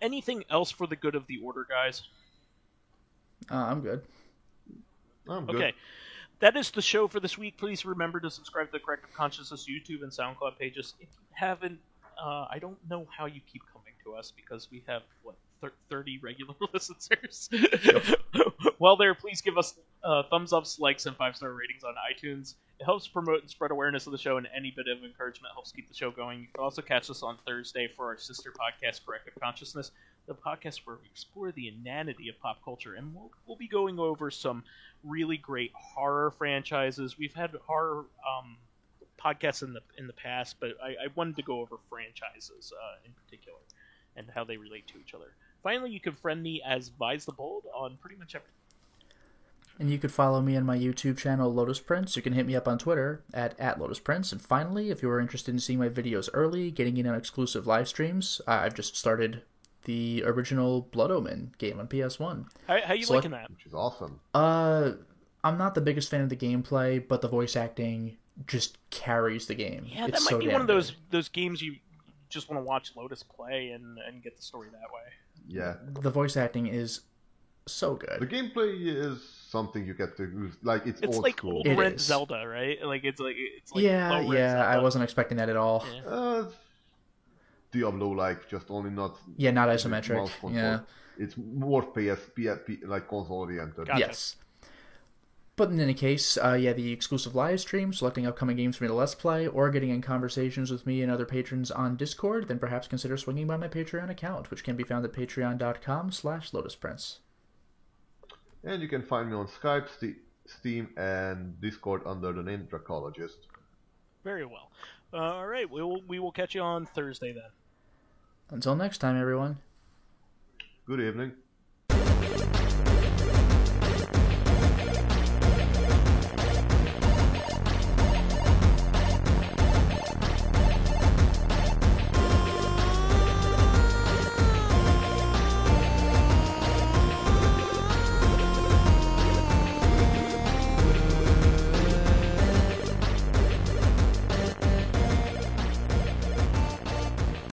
anything else for the good of the order, guys? I'm good. I'm good. Okay. That is the show for this week. Please remember to subscribe to the Corrective Consciousness YouTube and SoundCloud pages. If you haven't, I don't know how you keep coming to us because we have, 30 regular listeners. While there, please give us thumbs ups, likes, and 5-star ratings on iTunes. It helps promote and spread awareness of the show, and any bit of encouragement helps keep the show going. You can also catch us on Thursday for our sister podcast, Corrective Consciousness, the podcast where we explore the inanity of pop culture, and we'll be going over some really great horror franchises. We've had horror podcasts in the past, but I wanted to go over franchises in particular and how they relate to each other. Finally, you can friend me as Vise the Bold on pretty much everything. And you could follow me on my YouTube channel, Lotus Prince. You can hit me up on Twitter at Lotus Prince. And finally, if you are interested in seeing my videos early, getting in on exclusive live streams, I've just started the original Blood Omen game on PS1. How you liking that? Which is awesome. I'm not the biggest fan of the gameplay, but the voice acting just carries the game. Yeah, it's that might so be damn one of good. those games you just want to watch Lotus play and get the story that way. Yeah. The voice acting is so good. The gameplay is something you get to use. Like it's old like school. old It rent is. Zelda, right? It's like yeah, low rent Zelda. I wasn't expecting that at all. Yeah. Diablo-like, just only not. Yeah, not with isometric. mouse control. Yeah. It's more PSP like console oriented. Gotcha. Yes. But in any case, the exclusive live stream, selecting upcoming games for me to Let's Play, or getting in conversations with me and other patrons on Discord, then perhaps consider swinging by my Patreon account, which can be found at patreon.com/lotusprince. And you can find me on Skype, Steam, and Discord under the name Dracologist. Very well. All right, we will catch you on Thursday then. Until next time, everyone. Good evening.